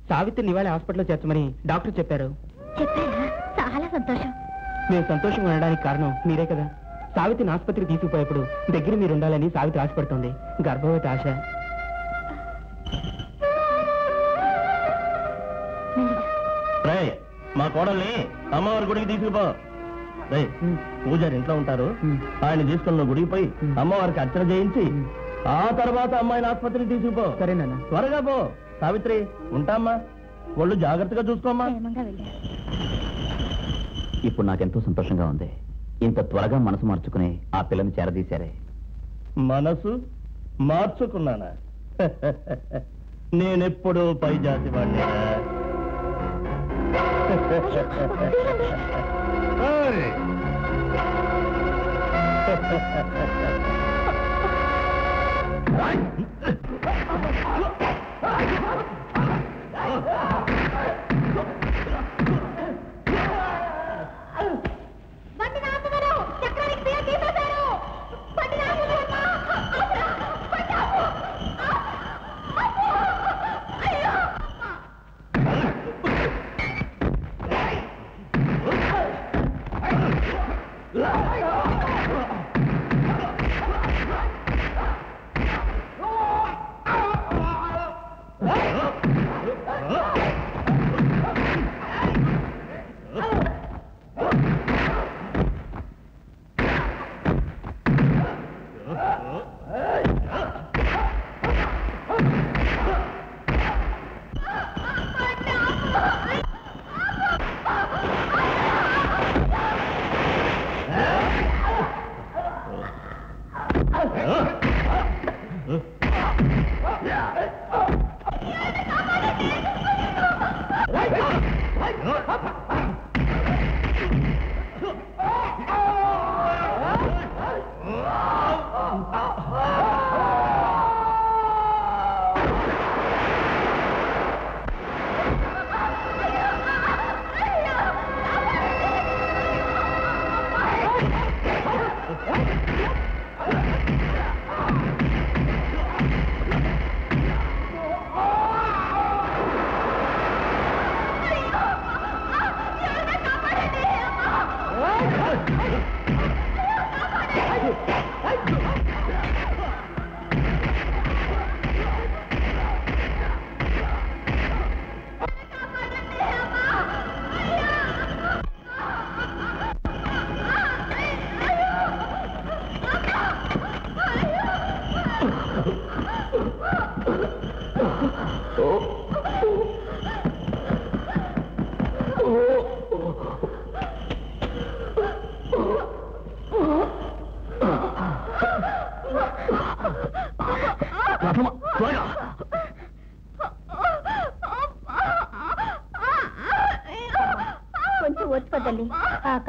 సావిత్రిని ఇవాళ హాస్పిటల్లో చేర్చమని డాక్టర్ చెప్పారు. చెప్పారా? చాలా సంతోషం. మేము సంతోషంగా ఉండడానికి కారణం మీరే కదా. సావిత్రిని ఆసుపత్రికి తీసుకుపోయేప్పుడు దగ్గర మీరు ఉండాలని సావిత్రి ఆశపడుతుంది. గర్భవతి ఆశ. మా కోడల్ని అమ్మవారి గుడికి తీసుకుపో. పూజారి ఇంట్లో ఉంటారు, ఆయన తీసుకున్న గుడికి పోయి అమ్మవారికి అర్చన చేయించి ఆ తర్వాత అమ్మాయిని ఆసుపత్రికి తీసుకుపో. సరేనా? త్వరగా పో. సావిత్రి, ఉంటామ్మా, ఒళ్ళు జాగ్రత్తగా చూసుకోమ్మా. ఇప్పుడు నాకెంతో సంతోషంగా ఉంది. ఇంత త్వరగా మనసు మార్చుకుని ఆ పిల్లని చేరదీశారే. మనసు మార్చుకున్నానా? నేనెప్పుడు పై జాతి వాడినా.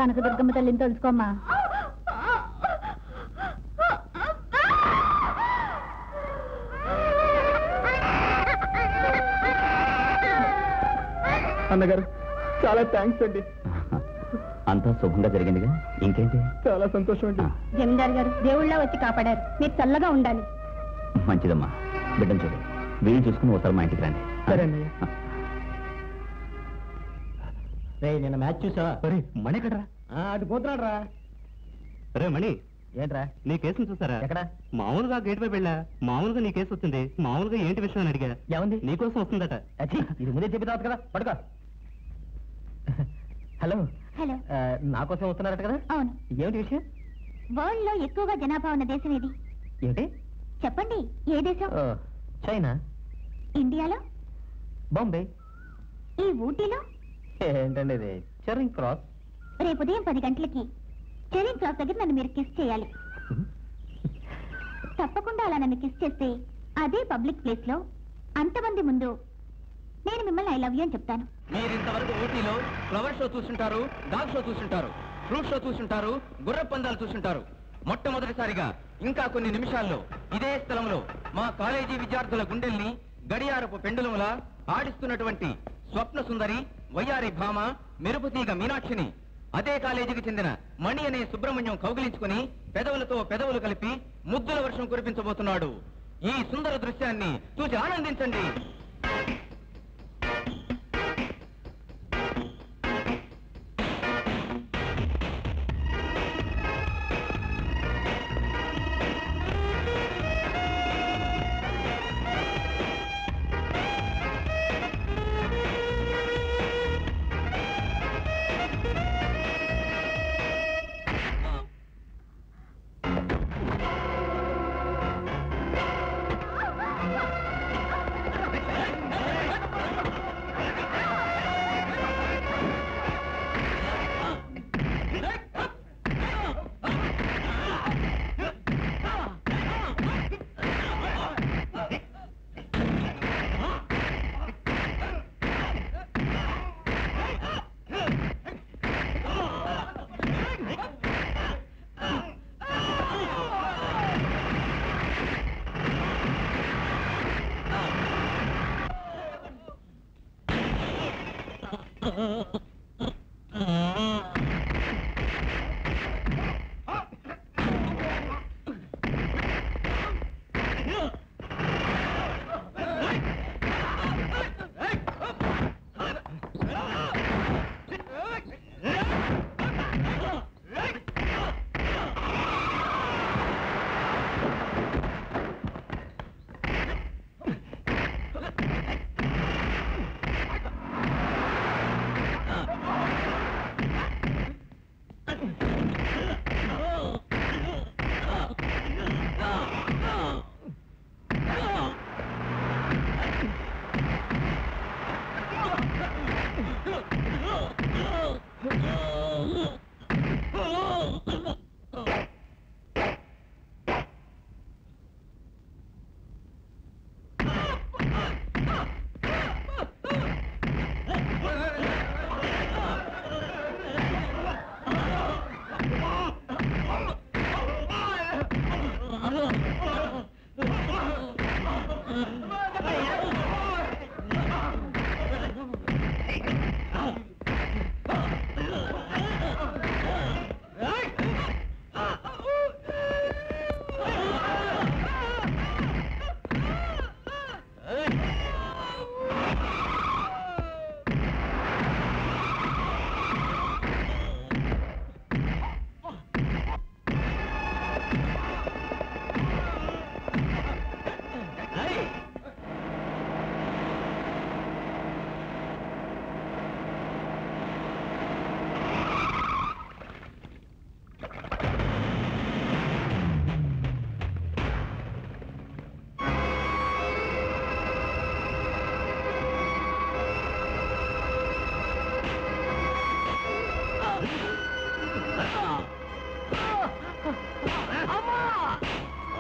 కనకదుర్గమ్మ తల్లిని తెలుసుకోమ్మా. అన్నగారు చాలా థ్యాంక్స్ అండి. అంతా శుభంగా జరిగిందిగా, ఇంకేంటి? చాలా సంతోషం అండి. జమీందార్ గారు దేవుళ్ళ వచ్చి కాపాడారు. మీరు చల్లగా ఉండాలి. మంచిదమ్మా, బిడ్డను చూడు, వీలు చూసుకుని ఒకసారి మా ఇంటికి రండి. సరే అన్నయ్య. రే నిన్న మ్యాచ్ చూసావా? మణి ఎక్కడరా? అటు పోతున్నాడు రా. రే మణి, ఏంట్రా? నీ కేసును చూసారా? ఎక్కడ? మామూలుగా గేట్ పై వెళ్ళా, మామూలుగా నీ కేసు వచ్చింది. మామూలుగా ఏంటి విషయం అని అడిగా. ఏముంది? నీకోసం వస్తుందట. అచ్చి, ఇది ముందే చెప్పిన తర్వాత కదా, పడుకో. Hello, hello. నా కోసం వస్తున్నారట కదా? అవును. ఏమిటి విషయం? వరల్డ్ లో ఎక్కువగా జనాభా ఉన్న దేశం ఏది? ఏమిటి? చెప్పండి. ఏ దేశం? చైనా. ఇండియాలో? బాంబే. ఈ ఊటీలో? ఏంటండి ఇది? చెర్రింగ్ క్రాస్. రేపు ఉదయం 10 గంటలకి చెరింగ్ క్రాస్ దగ్గర నన్ను మీరు కిస్ చేయాలి. తప్పకుండా అలా నన్ను కిస్ చేస్తే అదే పబ్లిక్ ప్లేస్ లో అంతమంది ముందు నేను మిమ్మల్ని ఐ లవ్ యూ అని చెప్తాను. మీరు ఇంతవరకు ఊటీలో ఫ్లవర్ షో చూసుంటారు, డాగ్ షో చూసుంటారు, ఫ్రూట్ షో చూసుంటారు, గుర్ర పందాలు చూసుంటారు. మొట్టమొదటిసారిగా ఇంకా కొన్ని నిమిషాల్లో ఇదే స్థలంలో మా కాలేజీ విద్యార్థుల గుండెల్ని గడియారపు పెండులములా ఆడిస్తున్నటువంటి స్వప్న సుందరి వయ్యారి భామ మెరుపుతీగ మీనాక్షిని అదే కాలేజీకి చెందిన మణి అనే సుబ్రహ్మణ్యం కౌగిలించుకుని పెదవులతో పెదవులు కలిపి ముద్దుల వర్షం కురిపించబోతున్నాడు. ఈ సుందర దృశ్యాన్ని చూసి ఆనందించండి.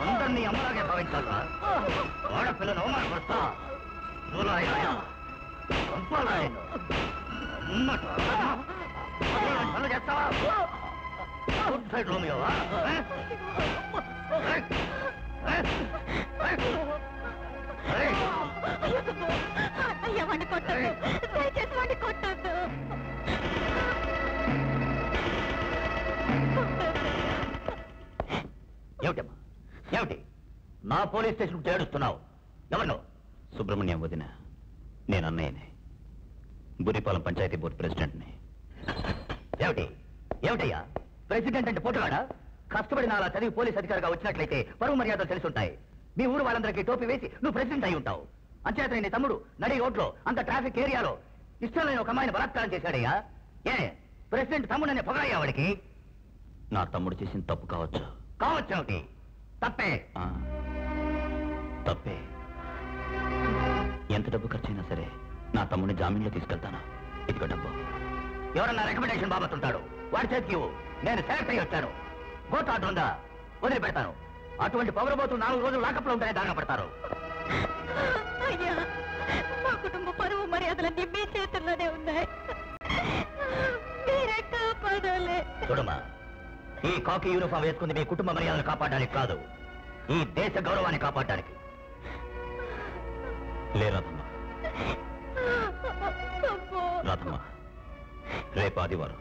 అందరినీ అమ్మలాగే భావించాలా? ఆడపిల్లను అవమానపరుస్తా పనులు చేస్తావా? అవుట్ సైడ్ రోమియోవా? అయ్యా వాడిని కొట్టద్దు, దయచేసి వాడిని కొట్టద్దు. ఏమిటమ్మా ఏమిటి నా పోలీస్ స్టేషన్ చేడుస్తున్నావు? ఎవరు? సుబ్రహ్మణ్యం వదిన, నేను అన్నయ్యనే, బురిపాలెం పంచాయతీ బోర్డు ప్రెసిడెంట్ని. ఏమిటి ఏమిటయ్యా? ప్రెసిడెంట్ అంటే పోటుగాడా? కష్టపడిన అలా చదివి పోలీస్ అధికారిగా వచ్చినట్లయితే పరువు మర్యాదలు తెలిసి ఉంటాయి. మీ ఊరు వాళ్ళందరికీ టోపీ వేసి నువ్వు ప్రెసిడెంట్ అయి ఉంటావు. అంచేత నీ తమ్ముడు నడి రోడ్లో అంత ట్రాఫిక్ ఏరియాలో ఇష్టం లేని ఒక అమ్మాయిని బలాత్కారం చేశాడయ్యా. ఏ ప్రెసిడెంట్ తమ్ముడనే పొగయ్యా వాడికి? నా తమ్ముడు చేసిన తప్పు కావచ్చు. కావచ్చు ఏమిటి? తప్పే. తప్పే. ఎంత డబ్బు ఖర్చైనా సరే నా తమ్ముడిని జామీన్లో తీసుకెళ్తాను. ఇదిగో డబ్బు. ఎవరన్నా రికమెండేషన్ బాబతుంటాడు, వాడి చేతికి ఇవ్వు. నేను సెలెక్ట్ అయ్యి వచ్చాను. కోర్టు ఆర్డర్ ఉందా? వదిలిపెడతాను. అటువంటి పొగరబోతులు 4 రోజులు లాకప్లో ఉంటాయని దాగా పడతారు. అయ్యా, మా కుటుంబ పరువు మర్యాదలన్నీ మీ చేతుల్లోనే ఉన్నాయి. మీరే కాపాడాలి. చూడమ్మా, ఈ కాకి యూనిఫామ్ వేసుకుంది మీ కుటుంబ మర్యాదలు కాపాడడానికి కాదు, ఈ దేశ గౌరవాన్ని కాపాడడానికి. లే రాధమ్మ, రాధమ్మ, రేపు ఆదివారం,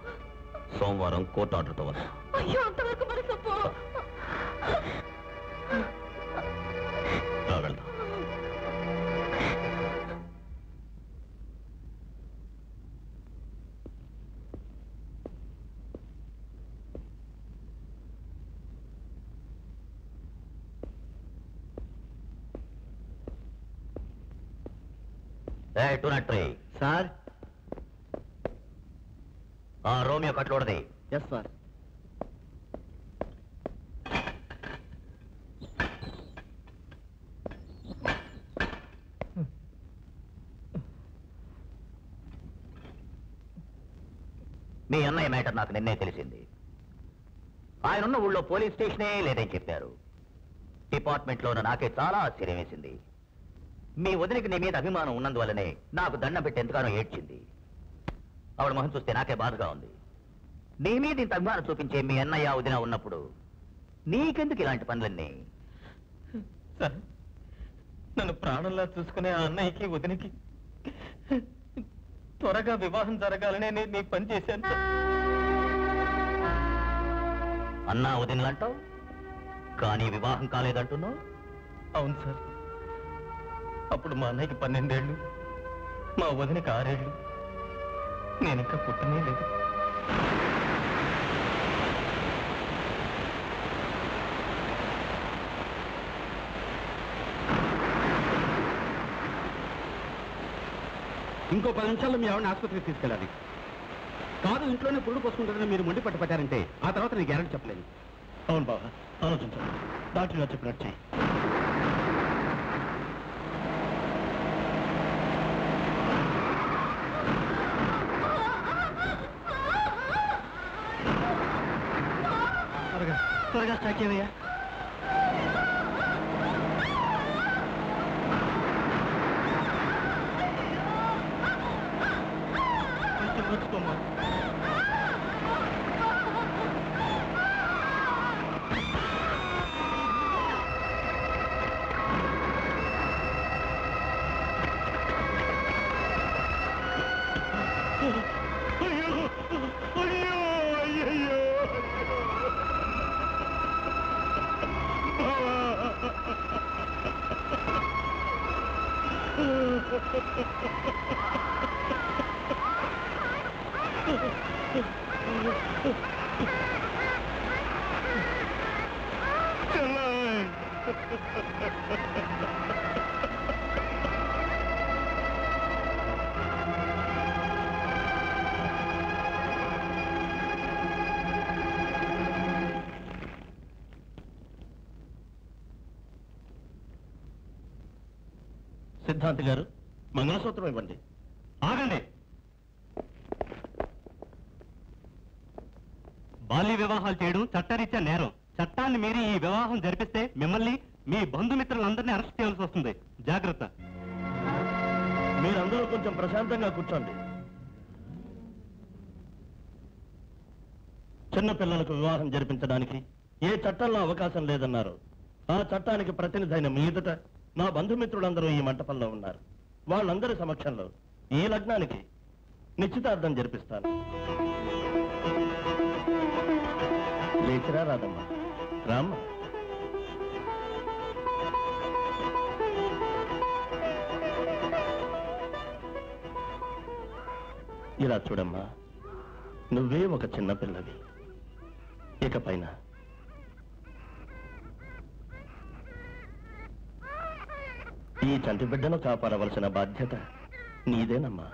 సోమవారం కోర్టు ఆర్డర్తో వస్తాం. అయ్యో, అంతవరకు మరి సబ్బు. వెళ్దాం. సార్, ఆ రోమియో కట్లోడది. Yes sir. మీ అన్నయ్య మ్యాటర్ నాకు నిన్నే తెలిసింది. ఆయనున్న ఊళ్ళో పోలీస్ స్టేషనే లేదని చెప్పారు. డిపార్ట్మెంట్లోనూ నాకే చాలా ఆశ్చర్యం వేసింది. మీ వదినకి నీ మీద అభిమానం ఉన్నందువల్లనే నాకు దండం పెట్టి ఎంతగానో ఏడ్చింది. ఆవిడ మొహం చూస్తే నాకే బాధగా ఉంది. నీ మీద ఇంత అభిమానం చూపించే మీ అన్నయ్య వదిన ఉన్నప్పుడు నీకెందుకు ఇలాంటి పనులన్నీ? సార్, నన్ను ప్రాణంలా చూసుకునే ఆ అన్నయ్యకి వదినకి త్వరగా వివాహం జరగాలనే నేను నీ పని చేశాను సార్. అన్నా వదినలంటావు, కానీ వివాహం కాలేదంటున్నావు. అవును సార్. అప్పుడు మా అన్నయ్యకి 12 ఏళ్ళు, మా వదినకి 6 ఏళ్ళు. నేను ఇంకా పుట్టనే లేదు. ఇంకో 10 నిమిషాల్లో మీ ఆవిడని ఆసుపత్రికి తీసుకెళ్ళాలి. కాదు, ఇంట్లోనే పురుడు పోసుకుంటుందని మీరు మొండి పట్టుపట్టారంటే ఆ తర్వాత నేను గ్యారెంటీ చెప్పలేదు. అవును బాబా, ఆలోచించాను. డాక్టర్ గారు చెప్పినట్టు చెయ్యి. త్వరగా స్టార్ట్ చేయవయ్యా. కొంచెం వచ్చుకోమ్మా. సిద్ధాంత్ గారు, మంగళసూత్రం ఇవ్వండి. ఆగండి. బాల్య వివాహాలు చేయడం చట్టరీత్యా నేరం. చట్టాన్ని మీరి ఈ వివాహం జరిపిస్తే మిమ్మల్ని, మీ బంధుమిత్రులందరినీ అరెస్ట్ చేయాల్సి వస్తుంది. జాగ్రత్త. మీరందరూ కొంచెం ప్రశాంతంగా కూర్చోండి. చిన్న పిల్లలకు వివాహం జరిపించడానికి ఏ చట్టంలో అవకాశం లేదన్నారు. ఆ చట్టానికి ప్రతినిధి అయిన మీ ఎదుట నా బంధుమిత్రులందరూ ఈ మంటపంలో ఉన్నారు. వాళ్ళందరి సమక్షంలో ఈ లగ్నానికి నిశ్చితార్థం జరిపిస్తాను. లేచిరా రాదమ్మా, రామ్మ. ఇలా చూడమ్మా, నువ్వే ఒక చిన్న పిల్లవి. ఇకపైన ఈ చంటి బిడ్డను కాపాడవలసిన బాధ్యత నీదేనమ్మా.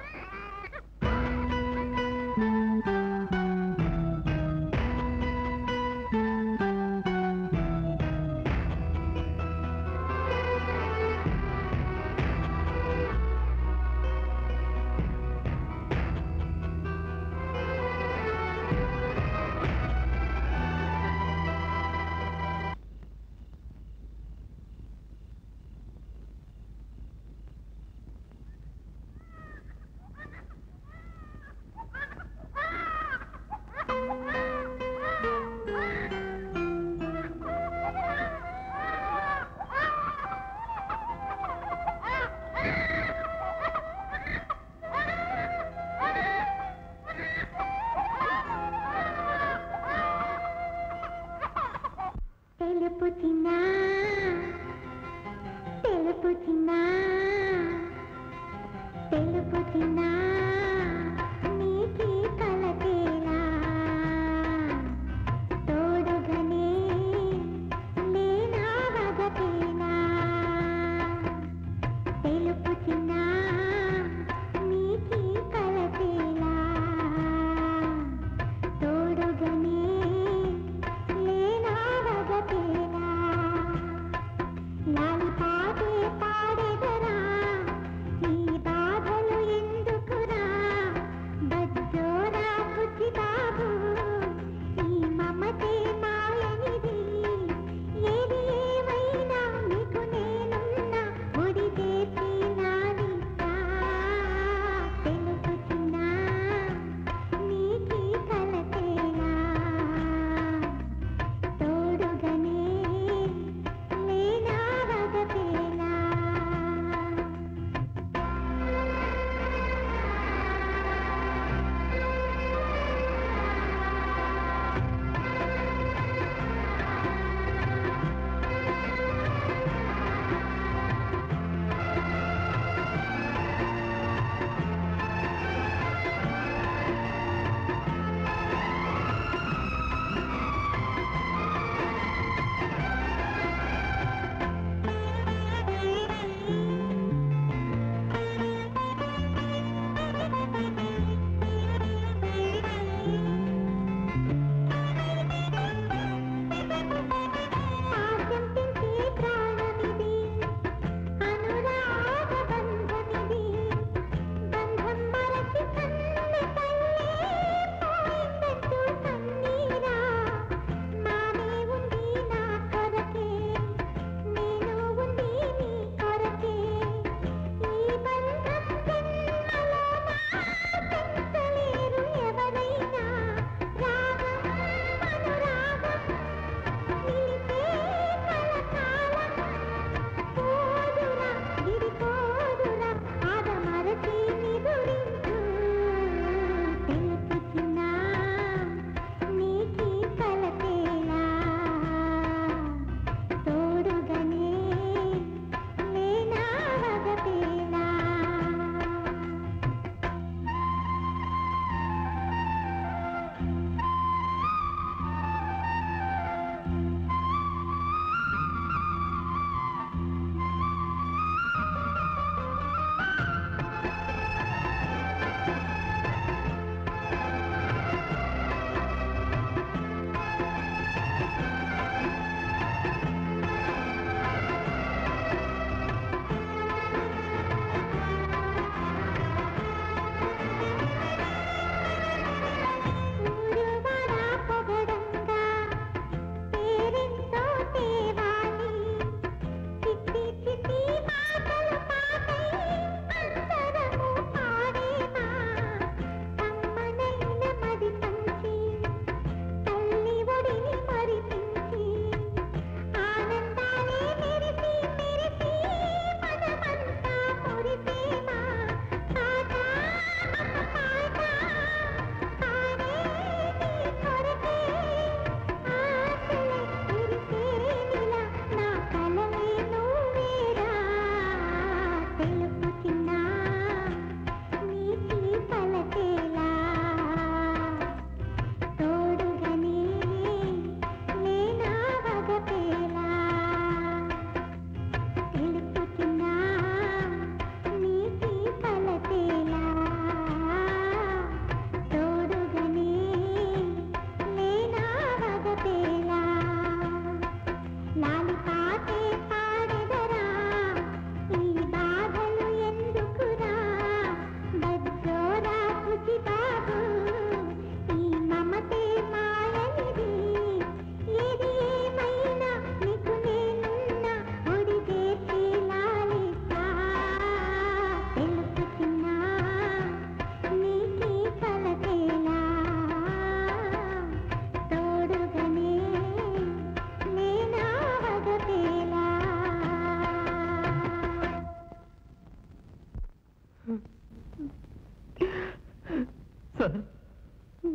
సార్,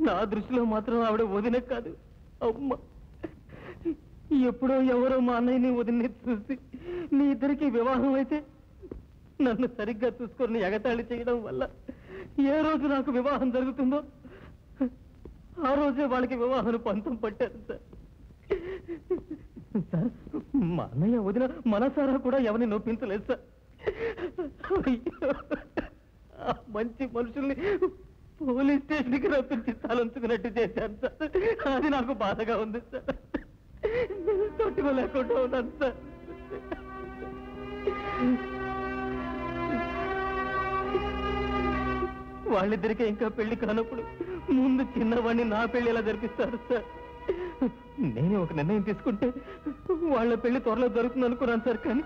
నా దృష్టిలో మాత్రం ఆవిడ వదిన కాదు, అమ్మ. ఎప్పుడో ఎవరో మా అన్నయ్యని వదిలిని చూసి మీ ఇద్దరికి వివాహం అయితే నన్ను సరిగ్గా చూసుకొని ఎగతాళి చేయడం వల్ల ఏ రోజు నాకు వివాహం జరుగుతుందో ఆ రోజే వాళ్ళకి వివాహం పంతం పట్టారు సార్. సార్, మా అన్నయ్య వదిన మనసారా కూడా ఎవరిని నొప్పించలేదు సార్. అయ్యో, ఆ మంచి మనుషుల్ని పోలీస్ స్టేషన్కి రప్పించి తలంచుకున్నట్టు చేశాను సార్. అది నాకు బాధగా ఉంది సార్. తట్టుకోలేకుండా ఉన్నాను సార్. వాళ్ళిద్దరికీ ఇంకా పెళ్లి కానప్పుడు ముందు చిన్నవాడిని నా పెళ్లి ఎలా జరిపిస్తారు సార్? నేను ఒక నిర్ణయం తీసుకుంటే వాళ్ళ పెళ్లి త్వరలో జరుగుతుంది అనుకున్నాను సార్. కానీ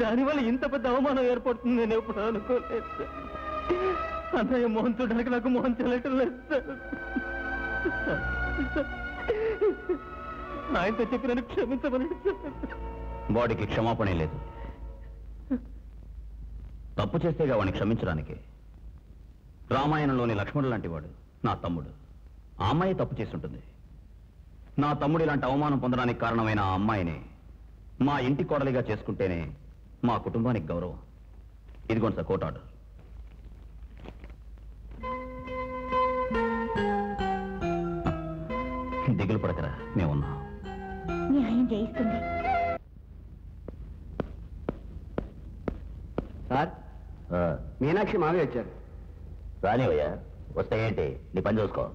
దానివల్ల ఇంత పెద్ద అవమానం ఏర్పడుతుంది నేను ఎప్పుడు అనుకోలేదు సార్. అన్నయ్య మోహన్ చూడడానికి నాకు మోహన్ చెల్లటం లేదు సార్. ఆయనతో చెప్పి నన్ను క్షమించమని వాడికి క్షమాపణ లేదు. తప్పు చేస్తేగా వాడిని క్షమించడానికి. రామాయణంలోని లక్ష్మణుడు లాంటి వాడు నా తమ్ముడు. ఆ అమ్మాయి తప్పు చేసి ఉంటుంది. నా తమ్ముడు ఇలాంటి అవమానం పొందడానికి కారణమైన ఆ అమ్మాయిని మా ఇంటి కోడలిగా చేసుకుంటేనే మా కుటుంబానికి గౌరవం. ఇదిగోండి సార్ కోర్టు ఆర్డర్. దిగులు పడకరా, మేమున్నాం. న్యాయం చేయిస్తుంది. సార్, మీనాక్షి మావే వచ్చారు. రానివయ్యా, వస్తాయేంటి? నీ పని చూసుకో.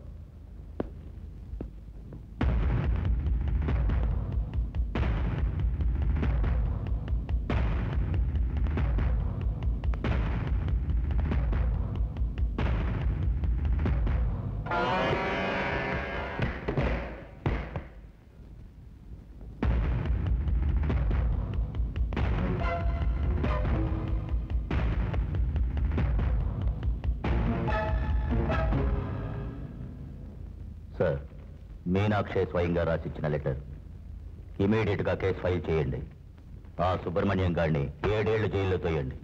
సార్, మీనాక్షి స్వయంగా రాసిచ్చిన లెటర్. ఇమీడియట్ గా కేసు ఫైల్ చేయండి. ఆ సుబ్రహ్మణ్యం గారిని 7 ఏళ్లు జైల్లో తోయండి.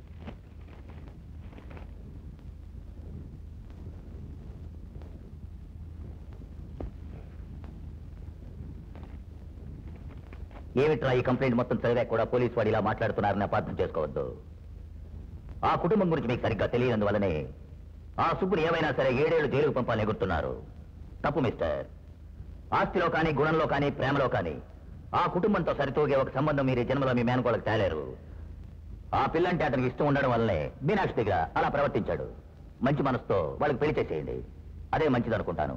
ఏమిట్రా ఈ కంప్లైంట్ మొత్తం చదివా కూడా పోలీసు వాడు ఇలా మాట్లాడుతున్నారని అపార్థం చేసుకోవద్దు. ఆ కుటుంబం గురించి మీకు సరిగ్గా తెలియనందువల్లనే ఆ సుబ్బుని ఏమైనా సరే 7 ఏళ్లు జైలుకు పంపాలని ఎగురుతున్నారు. తప్పు మిస్టర్. ఆస్తిలో కానీ, గుణంలో కానీ, ప్రేమలో కానీ ఆ కుటుంబంతో సరితూగే ఒక సంబంధం మీరు జన్మలో మీ మేనకోళ్ళకి తేలేరు. ఆ పిల్లంటే అతనికి ఇష్టం ఉండడం వల్లనే మీనాక్షి దగ్గర అలా ప్రవర్తించాడు. మంచి మనసుతో వాళ్ళకి పెళ్లి చేసేయండి. అదే మంచిది అనుకుంటాను.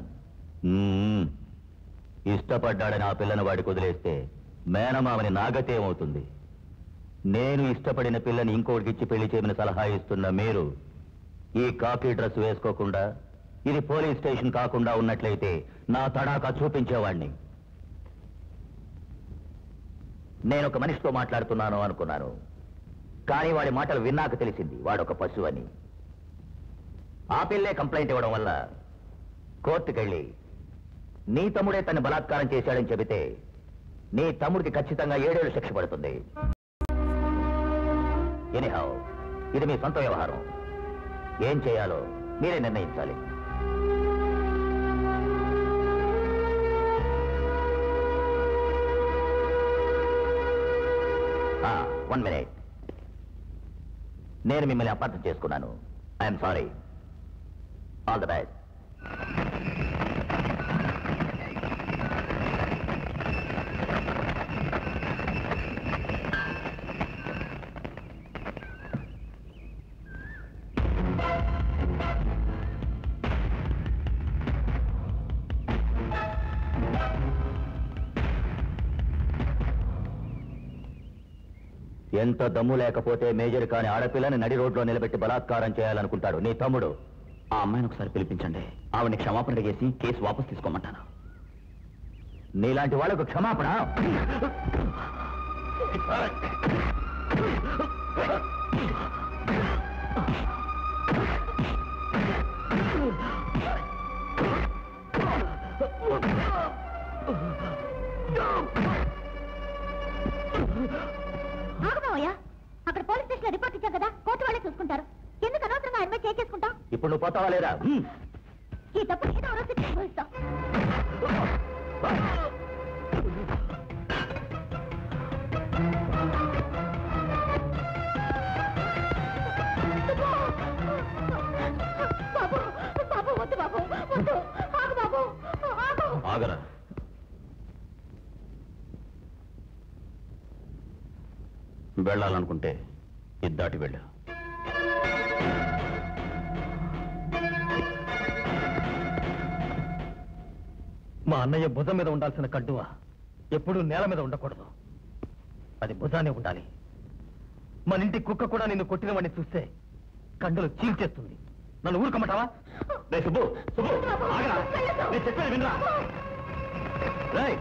ఇష్టపడ్డాడని ఆ పిల్లను వాడికి వదిలేస్తే మేనమామని నాగతే ఏమవుతుంది? నేను ఇష్టపడిన పిల్లని ఇంకోటికి ఇచ్చి పెళ్లి చేయమని సలహా ఇస్తున్న మీరు ఈ కాకి డ్రెస్ వేసుకోకుండా ఇది పోలీస్ స్టేషన్ కాకుండా ఉన్నట్లయితే నా తడాకా చూపించేవాణ్ణి. నేను ఒక మనిషితో మాట్లాడుతున్నాను అనుకున్నాను, కానీ వాడి మాటలు విన్నాక తెలిసింది వాడొక పశువు అని. ఆ పిల్లే కంప్లైంట్ ఇవ్వడం వల్ల కోర్టుకెళ్ళి నీ తమ్ముడే తన్ని బలాత్కారం చేశాడని చెబితే నీ తమ్ముడికి ఖచ్చితంగా 7 ఏళ్లు శిక్ష పడుతుంది. ఎనీహౌ, ఇది మీ సొంత వ్యవహారం. ఏం చేయాలో మీరే నిర్ణయించాలి. One minute. నేను మిమ్మల్ని అపార్థం చేసుకున్నాను. I'm sorry. All the best. ఎంత దమ్ము లేకపోతే మేజర్ కాని ఆడపిల్లని నడి రోడ్లో నిలబెట్టి బలాత్కారం చేయాలనుకుంటాడు నీ తమ్ముడు. ఆ అమ్మాయిని ఒకసారి పిలిపించండి. ఆవిడని క్షమాపణ చేసి కేసు వాపసు తీసుకోమంటాను. నీలాంటి వాళ్ళకు క్షమాపణ? అక్కడ పోలీస్ స్టేషన్ రిపోర్ట్ ఇచ్చాం కదా, కోర్టు వాళ్ళే చూసుకుంటారు. ఎందుకు అనవసరంగా ఆయన చేసేసుకుంటాం? ఇప్పుడు నువ్వు పోతావా లేదా? ఈ తప్పు ఏదో రోజు అనుభవిస్తాం. బాబు బాబు వద్దు బాబు వద్దు ఆగు బాబు ఆగు. ఆగరా. వెళ్ళాలనుకుంటే ఇది దాటి వెళ్ళు. మా అన్నయ్య భుజం మీద ఉండాల్సిన కడ్డువ ఎప్పుడూ నేల మీద ఉండకూడదు. అది భుజానే ఉండాలి. మన ఇంటి కుక్క కూడా నిన్ను కొట్టిన వాడిని చూస్తే కండలు చీల్చేస్తుంది. నన్ను ఊరుకోమంటావా? రే సుబ్బు, సుబ్బు, ఆగరా. నేను చెప్పేది వినరా. రేయ్,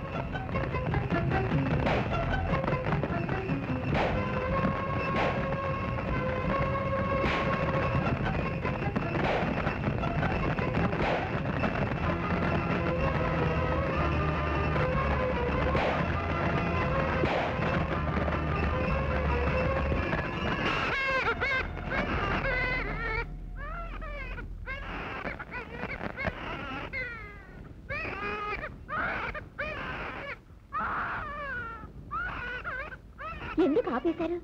ఎందుకు ఆపేశారు?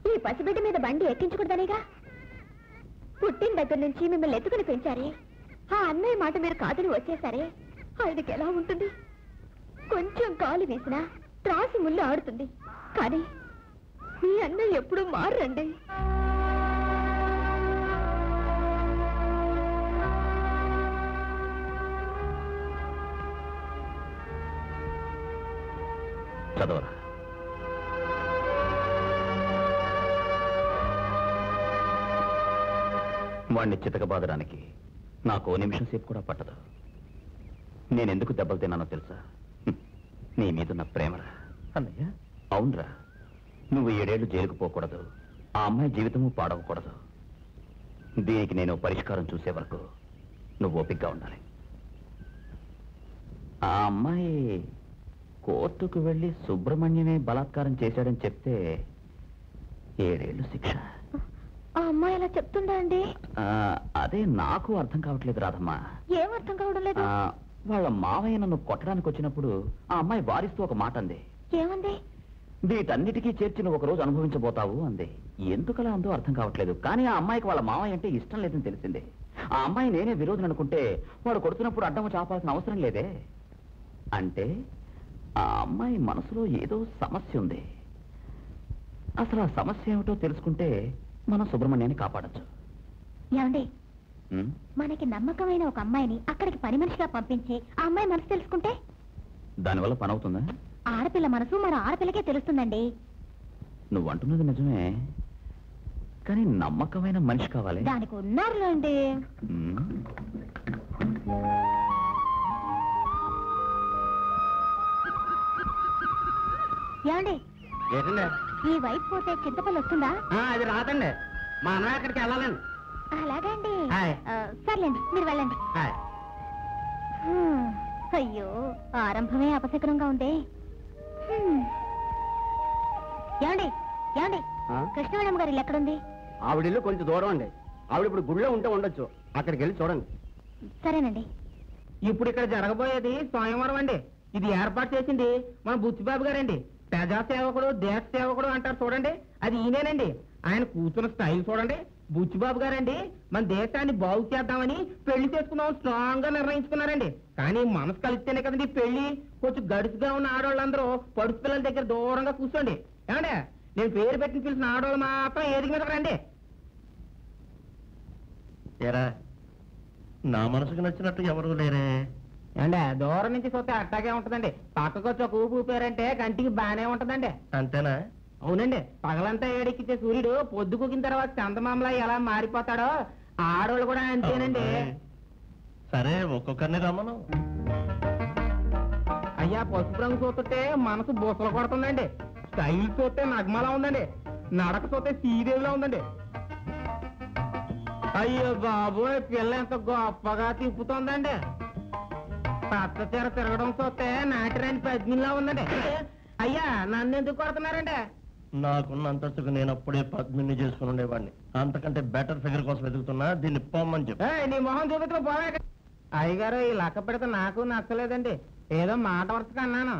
ఈ పసిబిడ్డ మీద బండి ఎక్కించకూడదనేగా. పుట్టిన దగ్గర నుంచి మిమ్మల్ని ఎత్తుకుని పెంచారే, ఆ అన్నయ్య మాట మీరు కాదని వచ్చేసారే, ఆయనకి ఎలా ఉంటుంది? కొంచెం కాలు వేసినా త్రాసి ముళ్ళు ఆడుతుంది. కానీ మీ అన్నయ్య ఎప్పుడూ మారండి. చదవరా. వాణ్ణి చితకబాదడానికి నాకు ఓ నిమిషం సేపు కూడా పట్టదు. నేనెందుకు దెబ్బలు తిన్నానో తెలుసా? నీ మీదున్న ప్రేమరా. అన్నయ్య, అవునరా. నువ్వు 7 ఏళ్లు జైలుకు పోకూడదు, ఆ అమ్మాయి జీవితము పాడవకూడదు. దీనికి నేను పరిష్కారం చూసే వరకు నువ్వు ఓపికగా ఉండాలి. ఆ అమ్మాయి కోర్టుకు వెళ్ళి సుబ్రహ్మణ్యమే బలాత్కారం చేశాడని చెప్తే 7 ఏళ్లు శిక్ష. ఆ అమ్మాయి అలా చెప్తుందా అండి? అదే నాకు అర్థం కావట్లేదు రాధమ్మా. ఏం అర్థం కావడం లేదు? వాళ్ళ మావయ్య నన్ను కొట్టడానికి వచ్చినప్పుడు ఆ అమ్మాయి వారిస్తూ ఒక మాట అంది. ఏమంది? వీటన్నిటికీ చేర్చి నువ్వు ఒక రోజు అనుభవించబోతావు అంది. ఎందుకలా అందో అర్థం కావట్లేదు. కానీ ఆ అమ్మాయికి వాళ్ళ మావయ్య అంటే ఇష్టం లేదని తెలిసిందే. ఆ అమ్మాయి నేనే విరోధం అనుకుంటే వాడు కొడుతున్నప్పుడు అడ్డం చాపాల్సిన అవసరం లేదే. అంటే ఆ అమ్మాయి మనసులో ఏదో సమస్య ఉంది. అసలు ఆ సమస్య ఏమిటో తెలుసుకుంటే మనం సుబ్రహ్మణ్యాన్ని కాపాడచ్చు. ఏమండి, మనకి నమ్మకమైన ఒక అమ్మాయిని అక్కడికి పని మనిషిగా పంపించి ఆ అమ్మాయి మనసు తెలుసుకుంటే దానివల్ల పని అవుతుందా? ఆడపిల్ల మనసు మన ఆడపిల్లకే తెలుస్తుందండి. నువ్వు అంటున్నది నిజమే, కానీ నమ్మకమైన మనిషి కావాలి. దానికి ఉన్నారులేండి. ఏమండి, ఏంటండి ఈ వైపు పోతే చింతపల్లి వస్తుందా? అది రాదండి, మా అన్నయ్య అక్కడికి వెళ్ళాలండి. అలాగండి. హాయ్. సర్లేండి, మీరు వెళ్ళండి. హాయ్. అయ్యో, ఆరంభమే అపశకరంగా ఉంది. ఏమండి ఏమండి, కృష్ణవేణమ్మ గారి ఇల్లు ఎక్కడుంది? ఆవిడిల్లు కొంచెం దూరం అండి. ఆవిడ ఇప్పుడు గుళ్ళో ఉంటే ఉండొచ్చు, అక్కడికి వెళ్ళి చూడండి. సరేనండి. ఇప్పుడు ఇక్కడ జరగబోయేది స్వయంవరం అండి. ఇది ఏర్పాటు చేసింది మన బుచ్చిబాబు గారండి. ప్రజా సేవకుడు, దేశ సేవకుడు అంటారు చూడండి, అది ఈయనేనండి. ఆయన కూర్చున్న స్టైల్ చూడండి. బుచ్చిబాబు గారండి మన దేశాన్ని బాగు చేద్దామని పెళ్లి చేసుకుందాం స్ట్రాంగ్ గా నిర్ణయించుకున్నారండి. కానీ మనసు కలిస్తేనే కదండి పెళ్లి. కొంచెం గడుసుగా ఉన్న ఆడవాళ్ళందరూ పడుచు పిల్లల దగ్గర దూరంగా కూర్చోండి. ఏమండి, నేను పేరు పెట్టిన పిలిచిన ఆడవాళ్ళు మాత్రం ఏదికి మీద రండి. ఏరా, నా మనసుకు నచ్చినట్టు ఎవరు లేరే. ఏమండి, దూరం నుంచి చూస్తే అట్టాగే ఉంటదండి. పక్కకు వచ్చి ఒక ఊపు ఊపారంటే కంటికి బానే ఉంటదండి. అంతేనా? అవునండి, పగలంతా ఏడెక్కితే సూర్యుడు పొద్దుకుకిన తర్వాత చందమామలా ఎలా మారిపోతాడో ఆడవాళ్ళు కూడా అంతేనండి. సరే, ఒక్కొక్కరిని రమ్మను. అయ్యా, పసుపు రంగు చూస్తుంటే మనసు బూసలు కొడుతుందండి. స్టైల్ చూస్తే నగ్మలా ఉందండి. నడక చూస్తే సీరియల్లా ఉందండి. అయ్యో బాబోయ్, పిల్ల ఎంత గొప్పగా తిప్పుతోందండి. పచ్చ చీర తిరగడం చూస్తే నాటిరాని పద్మిలా ఉందండి. అయ్యా, నన్ను ఎందుకు కొడుతున్నారండి? నాకున్న అంతస్తుకు నేను అప్పుడే పద్మిని చేసుకుని ఉండేవాడిని. అంతకంటే బెటర్ ఫిగర్ కోసం వెతుకుతున్నా. దీన్ని పొమ్మని చెప్పు. నీ మొహం చూపించు పోవే. అయ్యగారు ఈ లక్క పెడితే నాకు నచ్చలేదండి. ఏదో మాట వరుసగా అన్నాను.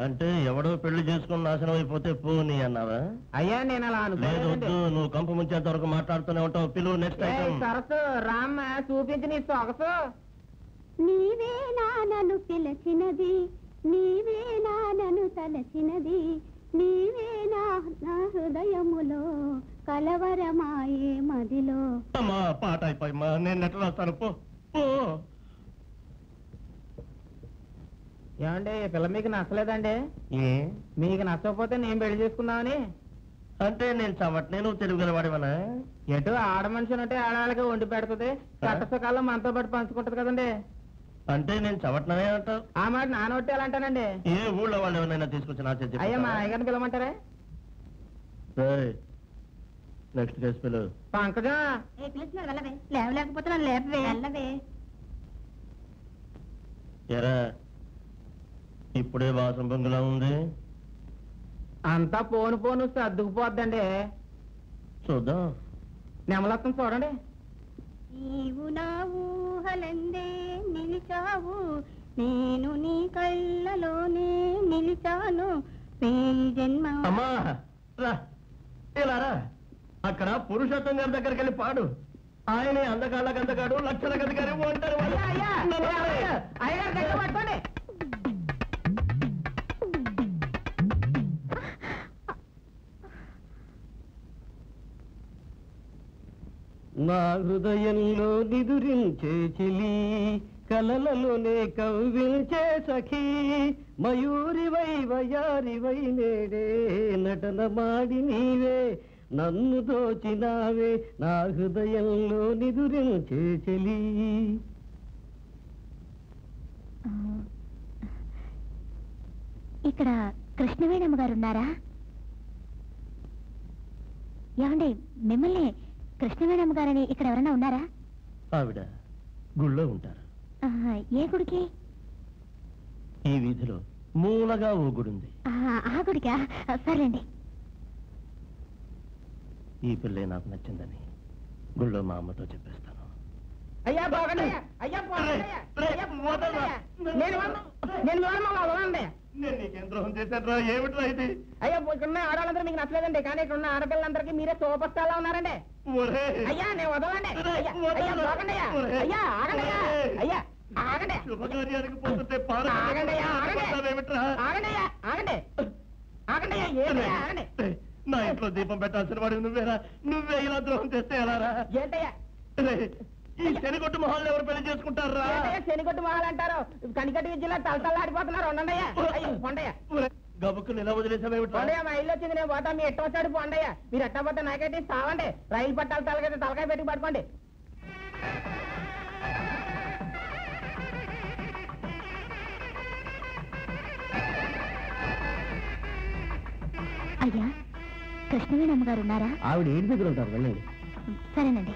అంటే ఎవడో పెళ్లి చేసుకుని నాశనం అయిపోతే పోనీ అన్నావా? అయ్యా నేను అలా లేదు అనుకోలేదండి. వద్దు, నువ్వు కంపు ముంచేంత వరకు మాట్లాడుతూనే ఉంటావు. పిలువు నెక్స్ట్ ఐటమ్. సరస్సు రామ్మ చూపించి నీ సొగసు. నీవే నానను పిలచినది, నీవే నానను తలచినది, నీవే నా హృదయములో కలవరమాయే మదిలో. అమ్మా పాట అయిపోయమ్మా, నేను ఎట్లా రాస్తాను? పో పో. ఏమండి ఈ పిల్ల మీకు నచ్చలేదండి? ఏ మీకు నచ్చకపోతే నేను పెళ్లి చేసుకుందామని. అంటే నేను చవట్, నేను తెలుగుగలవాడివనా? ఎటు ఆడ మనిషి అంటే ఆడవాళ్ళకి వండి పెడుతుంది, కట్ట సుఖాల్లో మనతో పాటు పంచుకుంటది కదండి. అంటే నేను చవట్ననే అంటావు? ఆ మాట నానొట్టి ఎలా అంటానండి? ఏ ఊళ్ళో వాళ్ళు ఎవరైనా తీసుకొచ్చి నా చేతి అయ్యా మా అయ్యగారిని పిలవమంటారా? నెక్స్ట్ కేసు పిలువు. పంకజం లేవలేకపోతే నన్ను లేపవే. వెళ్ళవే. ఎరా ఇప్పుడే వాసం పొంగులా ఉంది. అంతా పోను పోను సర్దుకుపోద్దండి. చూద్దాం. నెమలత్తం చూడండి. నీవు నా ఊహలందే నిలిచావు, నేను నీ కళ్ళలోనే నిలిచాను, పేరు జన్మ. అమ్మా రా, ఇలా రా. అక్కడ పురుషోత్తం గారి దగ్గరికి వెళ్ళి పాడు. ఆయనే అందకాళ్ళకి అందగాడు, లక్షల గదిగారు అంటారు. అయ్యగారు గట్టిగా పట్టుకోండి. నా హృదయంలో నిదురించే చిలి, కలలలోనే కవ్వించే సఖీ, మయూరివై వయారివై నేడే నటన మాడి నీవే నన్ను దోచినావే, నా హృదయంలో నిదురించే చెలి. ఇక్కడ కృష్ణవేణమ్మ గారు ఉన్నారా? ఏమండి మిమ్మల్ని కృష్ణవేణమ్మ గారని ఇక్కడ ఎవరైనా ఉన్నారా? ఆవిడ గుళ్ళో ఉంటారు. ఏ గుడికి? ఈ వీధిలో మూలగా ఓ గుడుంది. ఆ గుడికా? సరేండి. ఈ పిల్లే నాకు నచ్చిందని గుళ్ళో మా అమ్మతో చెప్పేస్తాను. అయ్యా బాగండి. అయ్యా నేను నీకేం ద్రోహం చేశాను రా? ఏమిట్రా ఇది? అయ్యా ఇక్కడున్న ఆడవాళ్ళందరూ మీకు నచ్చలేదండి, కానీ ఇక్కడున్న ఆడపిల్లలందరికీ మీరే సూపర్ స్టార్ లా ఉన్నారండి. అయ్యా నేను వదలండి. అయ్యా బాగండి. అయ్యా ఆగండి. అయ్యా ఆగండి. శుభకార్యానికి పోతుంటే ఆగండి అయ్యా, ఆగండి. ఏమిట్రా? ఆగండి అయ్యా, ఆగండి. ఆగండి అయ్యా, ఏంటయ్యా, ఆగండి. నా ఇంట్లో దీపం పెట్టాల్సిన వాడు నువ్వేరా? నువ్వే ఇలా ద్రోహం చేస్తే ఎలారా? ఏంటయ్యా ఈ శనిగొట్టు మొహాలు ఎవరు పెళ్లి చేసుకుంటారా? శనిగొట్టు మొహాలు అంటారు? కనికట్టు విద్యలో తలతల్లాడిపోతున్నారు. ఉండయ్యా, పొండయ్యా. గబుక్కుని ఇలా వదిలేసావేమిట్రా? పొండయ్యా, మా ఇల్లు వచ్చింది, నేను పోతా. మీ ఎట్ట వచ్చాడు పొండయ్యా. మీరు ఎట్ట పోతే నాకైతే సావండి. రైలు పట్టాలి తలకైతే తలకాయ పెట్టి పట్టుకోండి. అయ్యా కృష్ణవేణమ్మ గారు ఉన్నారా? ఆవిడ ఏంటి దగ్గర ఉంటారు, వెళ్ళండి. సరేనండి.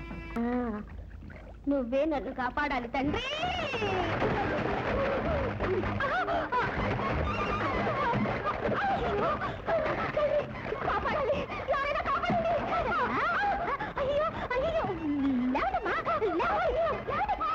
నువ్వే నన్ను కాపాడాలి తండ్రి. కాపాడాలి, ఎవరైనా కాపాడండి. అయ్యో అయ్యో, లేవడమ్మా, లేవడమ్మా.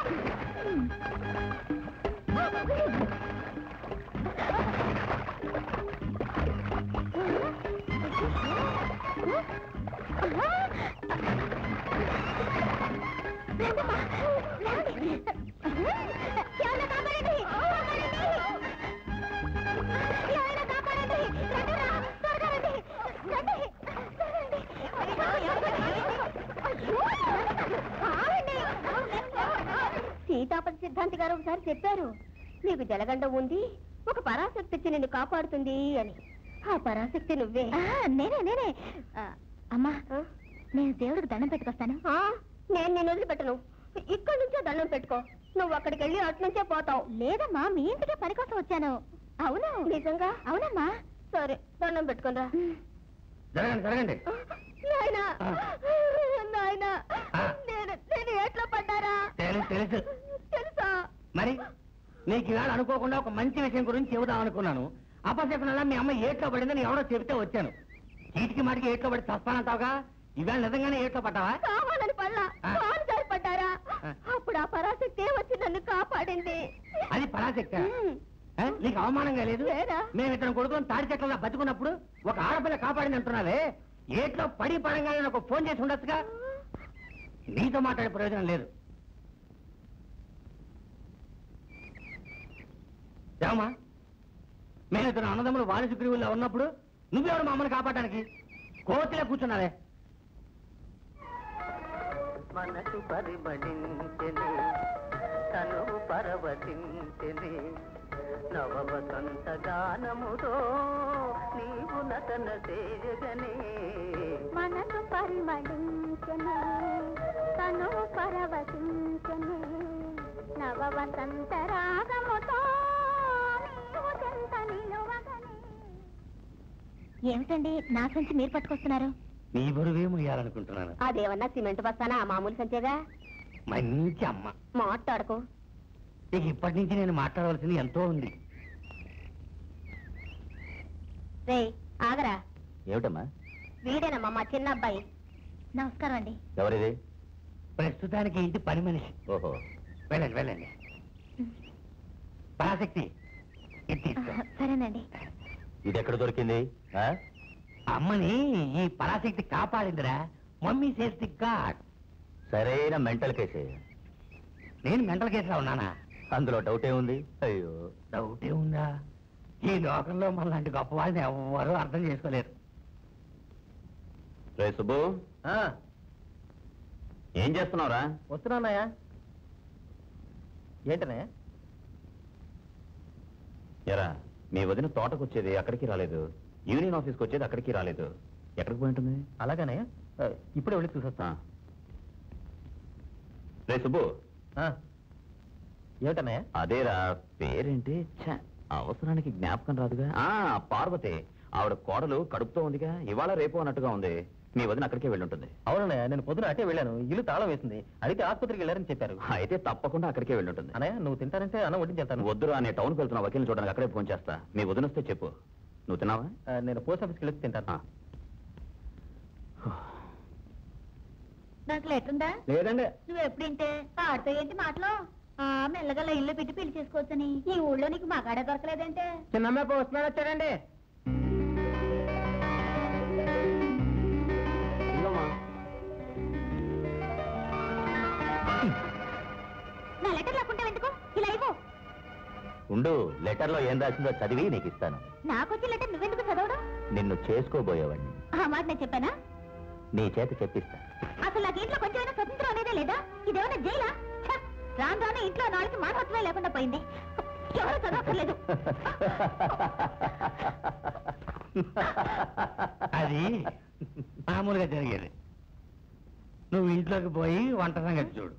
సీతాపతి సిద్ధాంతి గారు ఒకసారి చెప్పారు, నీకు జలగండం ఉంది, ఒక పరాశక్తి వచ్చి నిన్ను కాపాడుతుంది అని. ఆ పరాశక్తి నువ్వే. నేనే. అమ్మా నేను దేవుడికి దండం పెట్టుకొస్తాను. నేను నేను వదిలిపెట్టను. ఇక్కడి నుంచే దండం పెట్టుకో. నువ్వు అక్కడికి వెళ్ళి అటు నుంచే పోతావు. లేదమ్మా, మీ ఇంటికే పని కోసం వచ్చాను. అవును. నిజంగా? అవునమ్మా. సరే దండం పెట్టుకోనరా. జరగండి జరగండి. నాయనా నాయనా, నేను ఎట్లా పడ్డారా? తెలుసు. తెలుసా? మరి నీకు ఇవాళ అనుకోకుండా ఒక మంచి విషయం గురించి చెబుదాం అనుకున్నాను. అపశకునలా మీ అమ్మ ఏట్లో పడిందని ఎవరో చెబితే వచ్చాను. చీటికి మాటికి ఏట్లో పడి చస్తానంటావుగా, ఇవాళ నిజంగానే ఏట్లో పడ్డావా? కావాలని పడ్డా, కాలు జారి పడ్డారా? అప్పుడు ఇప్పుడు ఆ పరాశక్తే వచ్చి నన్ను కాపాడింది. అది పరాశక్తి. నీకు అవమానంగా లేదు? మేము ఇతను కొడుకుని తాడి చెట్ల బతుకున్నప్పుడు ఒక ఆడపిల్ల కాపాడింది అంటున్నావే, ఏట్లో పడి పడంగానే నాకు ఫోన్ చేసి ఉండొచ్చుగా. నీతో మాట్లాడే ప్రయోజనం లేదు. ఏమమ్మా, మేము ఇతను అన్నదమ్ములు వారి సుగ్రీవుల్లో ఉన్నప్పుడు నువ్వెవడు మా అమ్మని కాపాడడానికి? కోతిలో కూర్చున్నావే. మనసు పరిమళించెని తనువు పరవశించెని నవ వసంత గానముతో నీవు నటన చేయగనే. మనసు పరిమళించెని తనువు పరవశించెని నవ వసంత రాగముతో నీవు చెంత నిలువగనే. ఏమిటండి నా సంచి మీరు పట్టుకొస్తున్నారు? నీ బరువే మొయ్యాలనుకుంటున్నాను. అదేమన్నా సిమెంట్ బస్తానా? మామూలు సంచేగా. మంచి అమ్మ, మాట్లాడుకో. నీకు ఇప్పటి నుంచి నేను మాట్లాడవలసింది ఎంతో ఉంది. రే ఆగరా. ఏమిటమ్మా? వీడేనమ్మా మా చిన్న అబ్బాయి. నమస్కారం అండి. ఎవరిది? ప్రస్తుతానికి ఇంటి పని మనిషి. ఓహో, వెళ్ళండి వెళ్ళండి. పరాశక్తి, ఇది తీసుకో. సరేనండి. ఇది ఎక్కడ దొరికింది? అమ్మని ఈ పరాశక్తి కాపాడిందిరా. Mummy says the god. సరైన మెంటల్ కేసే. నేను మెంటల్ కేసులో ఉన్నానా? అందులో డౌటే ఉంది. అయ్యో, డౌటే ఉందా? ఈ లోకంలో మనలాంటి గొప్ప వాళ్ళని ఎవ్వరూ అర్థం చేసుకోలేరు. రే సుబ్బు, ఏం చేస్తున్నావురా? వస్తున్నానయ్యా. ఏంటనే? ఎరా, మీ వదిన తోటకు వచ్చేది అక్కడికి రాలేదు, యూనియన్ ఆఫీస్కి వచ్చేది అక్కడికి రాలేదు. ఎక్కడికి పోయి ఉంటుంది? అలాగనే ఇప్పుడే వెళ్ళి చూసొస్తా. రే సుబ్బు, ఏమిటనే? అదేరా, పేరేంటి? అవసరానికి జ్ఞాపకం రాదుగా. పార్వతి. ఆవిడ కోడలు కడుపుతో ఉందిగా, ఇవాళ రేపు అన్నట్టుగా ఉంది. మీ వదిన అక్కడికే వెళ్ళుంటుంది. అవునన్నయ్య, నేను పొద్దున అటే వెళ్ళాను. ఇల్లు తాళం వేసింది. అడిగితే ఆసుపత్రికి వెళ్ళారని చెప్పారు. అయితే తప్పకుండా అక్కడికే వెళ్ళుంటుంది. అన్నయ్య, నువ్వు తింటానంటే అన్నం వడ్డించేస్తాను. వద్దురా, నేను టౌన్కి వెళ్తున్నా, వకీల్ని చూడడానికి అక్కడే ఫోన్ చేస్తా. మీ వదిన వస్తే చెప్పు. నువ్వు తిన్నావా? నేను పోస్ట్ ఆఫీస్కి వెళ్ళి తింటాను. నాకు లెట్టుందా? లేదండి. నువ్వు ఎప్పుడింటే ఆడితో ఏంటి మాటలు? మెల్లగా ఇల్లు పెట్టి పెళ్లి చేసుకోవచ్చని. ఈ ఊళ్ళో నీకు మగాడ దొరకలేదంటే? చిన్నమ్మాయి పోస్ట్ మ్యాన్ వచ్చాడండి. నా లెటర్ లేకుండా ఎందుకు? ఇలా ఇవ్వు. ఉండు, లెటర్లో ఏం రాసిందో చదివి నీకు ఇస్తాను. నాకొచ్చి లెటర్ నువ్వెందుకు చదవడం? నిన్ను చేసుకోబోయేవాడిని. ఆ మాట నేను చెప్పానా? నీ చేత చెప్పిస్తా. అసలు నాకు ఇంట్లో కొంచెమైనా స్వతంత్రం అనేదే లేదా? ఇదేమన్నా జైలా? రాను రాను ఇంట్లో నాలుగు మానవత్వమే లేకుండా పోయింది. ఎవరు చదవక్కర్లేదు. అది మామూలుగా జరిగేది. నువ్వు ఇంట్లోకి పోయి వంట సంగతి చూడు.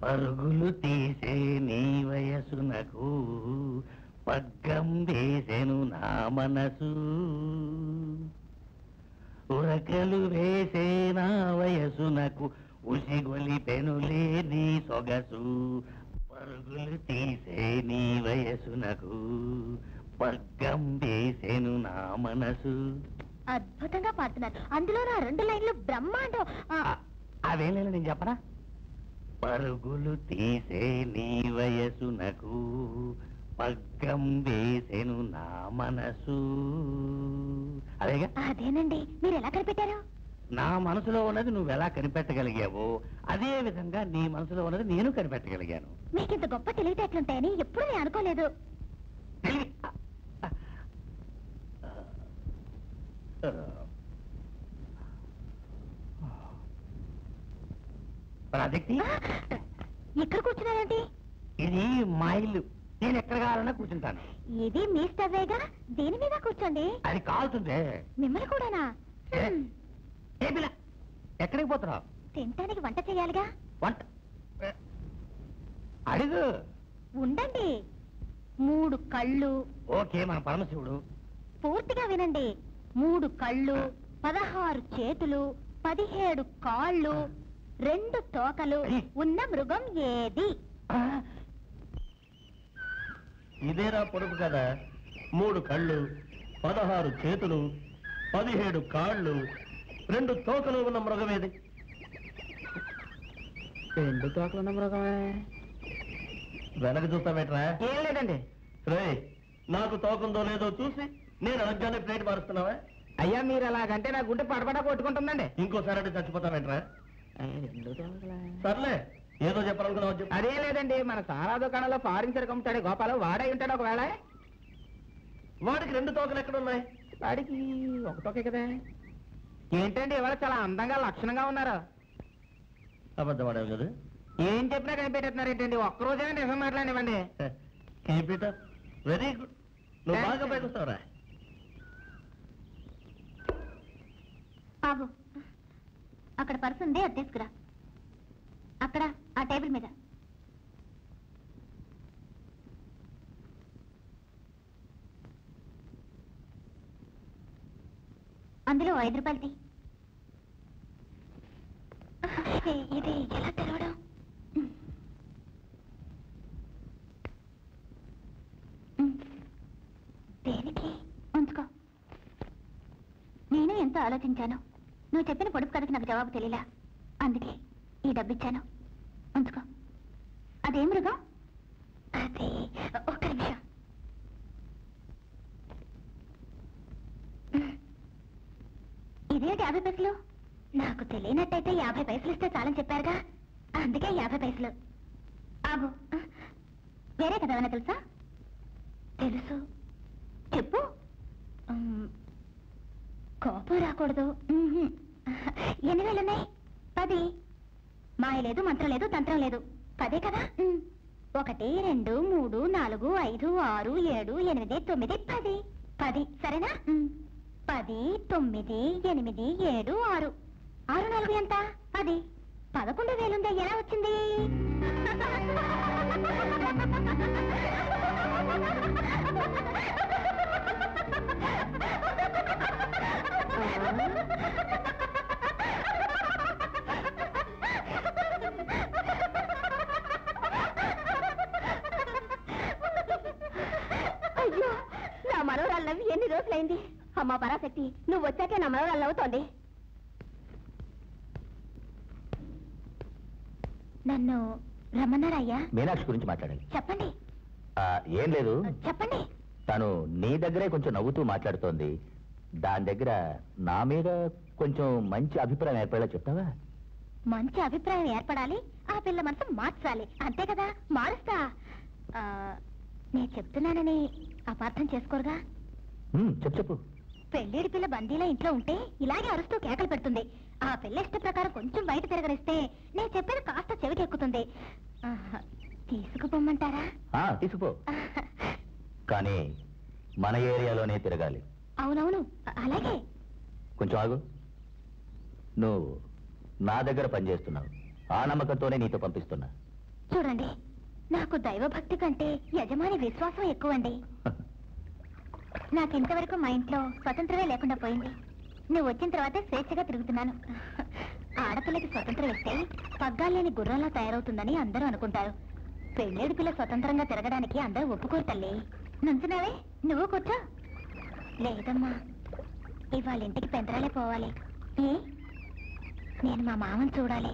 పరుగులు తీసే నీ వయసునకు పగ్గం వేసెను నా మనసు, ఉరకలు వేసే నా వయసునకు ఉసిగొలిపెనులే నీ సొగసు. పరుగులు తీసే నీ వయసునకు పగ్గం వేసెను నా మనసు. అద్భుతంగా పాడుతున్నారు. అందులో నా 2 లైన్లు బ్రహ్మాండం. అదేం లేదు, నేను చెప్పనా? పరుగులు తీసే నీ వయసునకు పగ్గం వేసెను నా మనసు. అదేగా? అదేనండి. మీరు ఎలా కనిపెట్టారు? నా మనసులో ఉన్నది నువ్వు ఎలా కనిపెట్టగలిగావో అదే విధంగా నీ మనసులో ఉన్నది నేను కనిపెట్టగలిగాను. మీకింత గొప్ప తెలివితేటలుంటాయని ఎప్పుడు నేను అనుకోలేదు. ప్రాజెక్ట్ ఇక్కడ కూర్చున్నారండి? ఇది మా ఇల్లు. నేను ఎక్కడ కావాలన్నా కూర్చుంటాను. ఇది మీ స్టవేగా, దీని మీద కూర్చోండి. అది కాలుతుంది. మిమ్మల్ని కూడానా? ఎక్కడికి పోతున్నావు? తినటానికి వంట చేయాలిగా. వంట అడుగు. ఉండండి. 3 కళ్ళు. ఓకే, మన పరమశివుడు. పూర్తిగా వినండి. 3 కళ్ళు, 16 చేతులు, 17 కాళ్ళు, 2 తోకలు ఉన్న మృగం ఏది? ఇదేరా పొడుపు కదా. 3 కళ్ళు, 16 చేతులు, 17 కాళ్ళు, 2 తోకలు ఉన్న మృగమేది? 2 తోకలున్న మృగమే. వెనక చూస్తామేట్రా? ఏం లేదండి. రే, నాకు తోకందో లేదో చూసి నేను అడగగానే ప్లేట్ మారుస్తున్నావా? అయ్యా మీరు అలాగంటే నా గుండె పడపడా కొట్టుకుంటుందండి. ఇంకోసారి అంటే చచ్చిపోతామేట్రా? 2 తోకలా? సర్లే, ఏదో చెప్పాలనుకున్నావు చెప్పు. అదేం లేదండి, మన సారా దుకాణంలో ఫారిన్ సరుకు అమ్ముతాడు గోపాలు, వాడై ఉంటాడు ఒకవేళ. వాడికి 2 తోకలు ఎక్కడున్నాయి? వాడికి 1 తోకే కదా. ఏంటండి ఇవాళ చాలా అందంగా లక్షణంగా ఉన్నారు. అబద్ధపడావు కదా? ఏం చెప్పినా కనిపెట్టేస్తున్నారు ఏంటండి, ఒక్కరోజే నిజం మాట్లాడివ్వండి. Peter, very good. నువ్వు బాగా పైకి వస్తావురా. ఆగు, అక్కడ పర్సు ఉంది, అది తీసుకురా. అక్కడ ఆ టేబుల్ మీద. అందులో 5 రూపాయలు తీ. ఇది ఎలా తెరవడం? దేనికి? ఉంచుకో. నేను ఎంతో ఆలోచించాను. నువ్వు చెప్పిన పొడుపు కథకి నాకు జవాబు తెలియలా, అందుకే ఈ డబ్బిచ్చాను. ఉంచుకో. అదే మృగం? అదే, ఒక్క నిమిషం. ఇదేంటి 50 పైసలు? నాకు తెలియనట్టయితే 50 పైసలు ఇస్తే చాలని చెప్పారుగా, అందుకే 50 పైసలు. ఆగు, వేరే కదా ఏమైనా తెలుసా? తెలుసు, చెప్పు. కోపం రాకూడదు. ఎన్ని వేలున్నాయి? 10. మాయ లేదు, మంత్రం లేదు, తంత్రం లేదు. 10 కదా? 1 2 3 4 5 6 7 8 9 10. 10 సరేనా? 10 9 8 7 6. 6 4 ఎంత? 10. 11,000 ఉందా? ఎలా వచ్చింది? అయ్యో, నా మనవరాళ్ళవి ఎన్ని రోజులైంది. అమ్మా పరాశక్తి, నువ్వు వచ్చాకే నా మనవరాళ్ళు అవుతోంది. నన్ను రమ్మన్నారయ్యా. మీనాక్షి గురించి మాట్లాడాలి. చెప్పండి. ఏం లేదు, చెప్పండి. తను నీ దగ్గరే కొంచెం నవ్వుతూ మాట్లాడుతోంది. దాని దగ్గర నా మీద కొంచెం మంచి అభిప్రాయం ఏర్పడేలా చెప్తావా? మంచి అభిప్రాయం ఏర్పడాలి, ఆ పిల్ల మనసు మార్చాలి, అంతే కదా? మారుస్తా. నేను చెప్తున్నానని అపార్థం చేసుకోరుగా? చెప్పు. పెళ్ళేడి పిల్ల బందీలా ఇంట్లో ఉంటే ఇలాగే అరుస్తూ కేకలు పెడుతుంది. ఆ పిల్ల ఇష్ట ప్రకారం కొంచెం బయట తిరగనిస్తే నేను చెప్పేది కాస్త చెవికెక్కుతుంది. తీసుకుపోమ్మంటారా? తీసుకుపో, కానీ మన ఏరియాలోనే తిరగాలి. అవునవును, అలాగే. కొంచెం ఆగు. నువ్వు నా దగ్గర పనిచేస్తున్నావు, ఆ నమ్మకంతోనే నీతో పంపిస్తున్నా. చూడండి, నాకు దైవభక్తి కంటే యజమాని విశ్వాసం ఎక్కువండి. నాకింతవరకు మా ఇంట్లో స్వతంత్రమే లేకుండా పోయింది. నువ్వు వచ్చిన తర్వాతే స్వేచ్ఛగా తిరుగుతున్నాను. ఆడపిల్లకి స్వతంత్రం ఇస్తే పగ్గాలేని గుర్రంలా తయారవుతుందని అందరూ అనుకుంటారు. పెళ్ళేడు పిల్ల స్వతంత్రంగా తిరగడానికి అందరూ ఒప్పుకోరు తల్లి. నుంచున్నావే, నువ్వు కూర్చో. లేదమ్మా, ఇవాళ ఇంటికి పెందరాలే పోవాలి. ఏ? నేను మా మామని చూడాలి.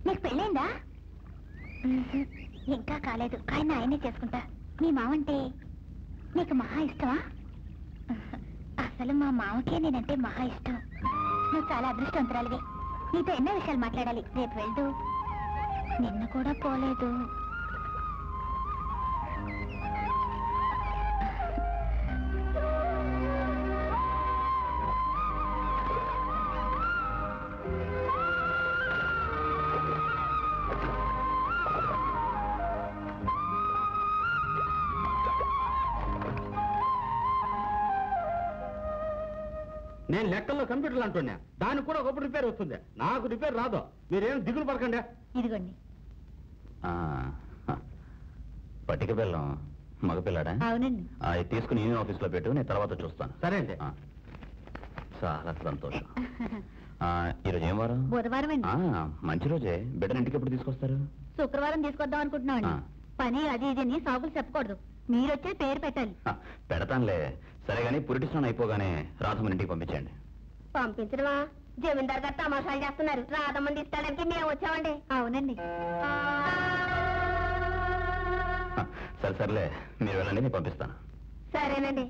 నీకు పెళ్ళైందా? ఇంకా కాలేదు, కానీ ఆయనే చేసుకుంటా. మీ మామంటే నీకు మహా ఇష్టమా? అసలు మా మామకే నేనంటే మహా ఇష్టం. నువ్వు చాలా అదృష్టవంతురాలివి. నీతో ఎన్నో విషయాలు మాట్లాడాలి. రేపు వెళ్తూ నిన్ను కూడా పోలేదు. నేను లెక్కల్లో కంప్యూటర్లు అంటున్నా, దానికి కూడా ఒకప్పుడు రిపేర్ వస్తుంది. నాకు రిపేర్ రాదు, మీరేం దిగులు పడకండి. ఇదిగోండి. పట్టిక బెల్లం మగపిల్లాడా? అవునండి. అది తీసుకుని యూనియన్ ఆఫీస్ లో పెట్టు, నేను తర్వాత చూస్తాను. సరే అండి. చాలా సంతోషం. ఈరోజు ఏం వారం? బుధవారం అండి. మంచి రోజే. బిడ్డను ఇంటికి ఎప్పుడు తీసుకొస్తారు? శుక్రవారం తీసుకొద్దాం అనుకుంటున్నామండి. పని అది ఇది అని సాగులు చెప్పకూడదు. మీరొచ్చే పేరు పెట్టాలి. పెడతానులే. సరే గానీ పురిటి స్నానం అయిపోగానే రాధమ్మని ఇంటికి పంపించండి. పంపించడమా? జమీందార్ గారు తమాషాలు చేస్తున్నారు. రాధమ్మని తీసుకెళ్ళడానికి మేము వచ్చామండి. అవునండి. సరే సర్లే, మీరు వెళ్ళండి, నేను పంపిస్తాను. సరేనండి.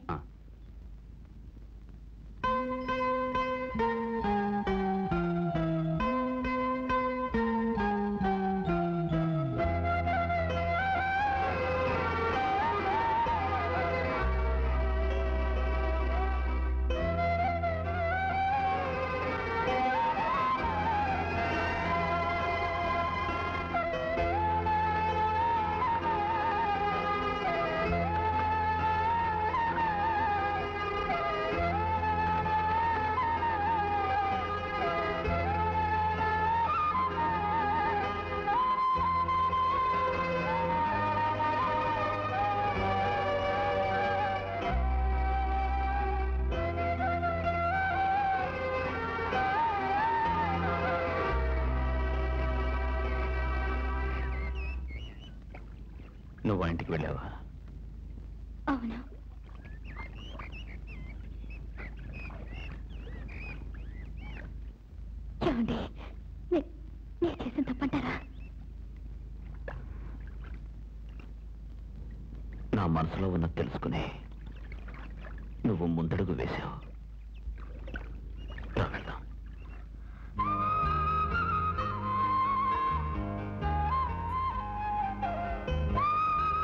నువ్వు ఇంటికి వెళ్ళావా? అవును. చూడండి, నేను చేసిన తప్పంటారా? నా మనసులో ఉన్నది తెలుసుకుని నువ్వు ముందడుగు వేశావు. వెళ్దాం.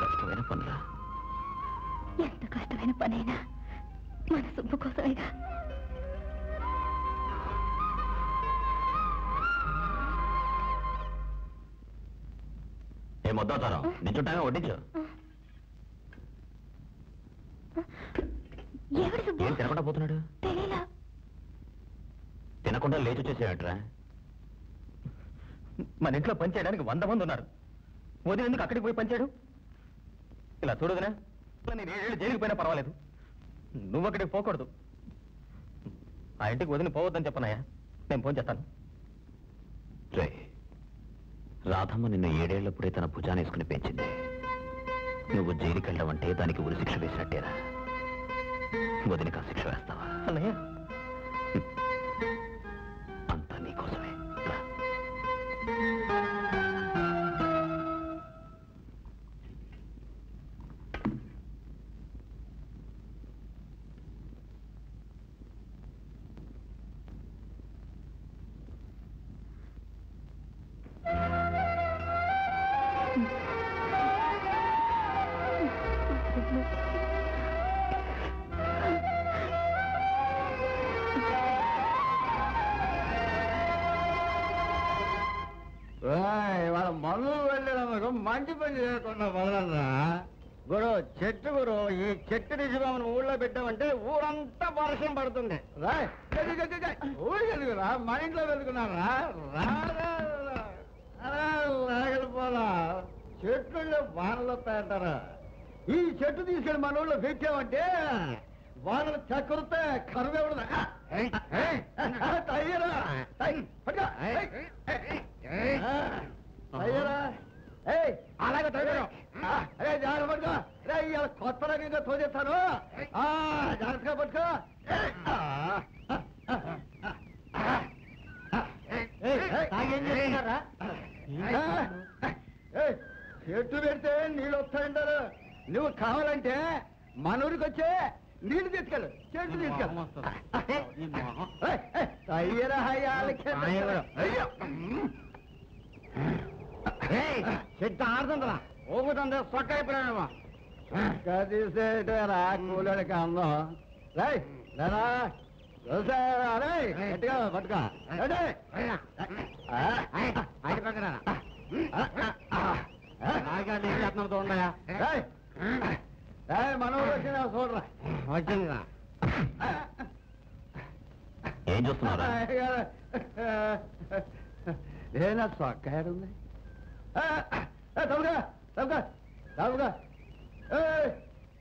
కష్టమైన పనులా? ఎంత కష్టమైన పనైనా మన సుబ్బు కోసమేగా. ఏ మొద్దాతారా, నించుంటాగా వడ్డించు. ఎవడు సుబ్బు? ఏం తినకుండా పోతున్నాడు? తెలియలా. తినకుండా లేచి వచ్చేసేయట్రా. మన ఇంట్లో పనిచేయడానికి 100 మంది ఉన్నారు. వదిన ఎందుకు అక్కడికి పోయి పనిచేయడు? ఇలా చూడదునా, నేను 7 ఏళ్ళు జైలుకి పోయినా పర్వాలేదు, నువ్వు అక్కడికి పోకూడదు. ఆ ఇంటికి వదిలి పోవద్దని చెప్పనయ్యా, నేను ఫోన్ చేస్తాను. రే, రాధమ్మ నిన్ను 7 ఏళ్లప్పుడే తన భుజాన్ని వేసుకుని పెంచింది. నువ్వు జైలుకి వెళ్ళావంటే దానికి ఉరి శిక్ష వేసినట్టేరా. వదిలికి ఆ శిక్ష వేస్తావా? అన్నయ్య, అంతా నీకోసమే. వాళ్ళ మందు వెళ్ళడం మంచి పని చేయకుండా మొదలన్నా గురు. చెట్టు గురు, ఈ చెట్టు నుంచి మనం ఊళ్ళో పెట్టామంటే ఊరంతా వర్షం పడుతుంది. ఊరికి వెలుగురా, మన ఇంట్లో వెలుగున్నారా? రాగలిపోలా, చెట్లు వానలు వస్తాయంటారా? ఈ చెట్టు తీసుకెళ్ళి మన ఊళ్ళో పెట్టామంటే వానలు చక్కరితే కరువే ఉండదు. తయ్యరా అయ్యరా, అలాగే తగ్గడం. అరే జాగ్రత్త పట్టుకో. రే, ఇవాళ కొత్త రకంగా తోచేస్తాను. జాగ్రత్తగా పట్టుకో. చెట్టు పెడితే నీళ్ళు వస్తాయంటారు. నువ్వు కావాలంటే మన ఊరికి వచ్చే నీళ్లు తీసుకెళ్ళు, చెట్టు తీసుకెళ్ళు. అయ్యరా చెట్టు ఆడుతుందా? ఊగుతుందా? సొక్క అయిపోయాడమ్మా. తీసేటరా కూలడికి అందం. రై లేరా, గట్టిగా పట్టుకో. నీకు ఉన్నాయా? మన ఊరు వచ్చిందా చూడరా. వచ్చిందిరా. ఏం చూస్తున్నారా? ఏనా సొక్కాడుంది. తప్పుగా తప్పుగా తప్పుగా.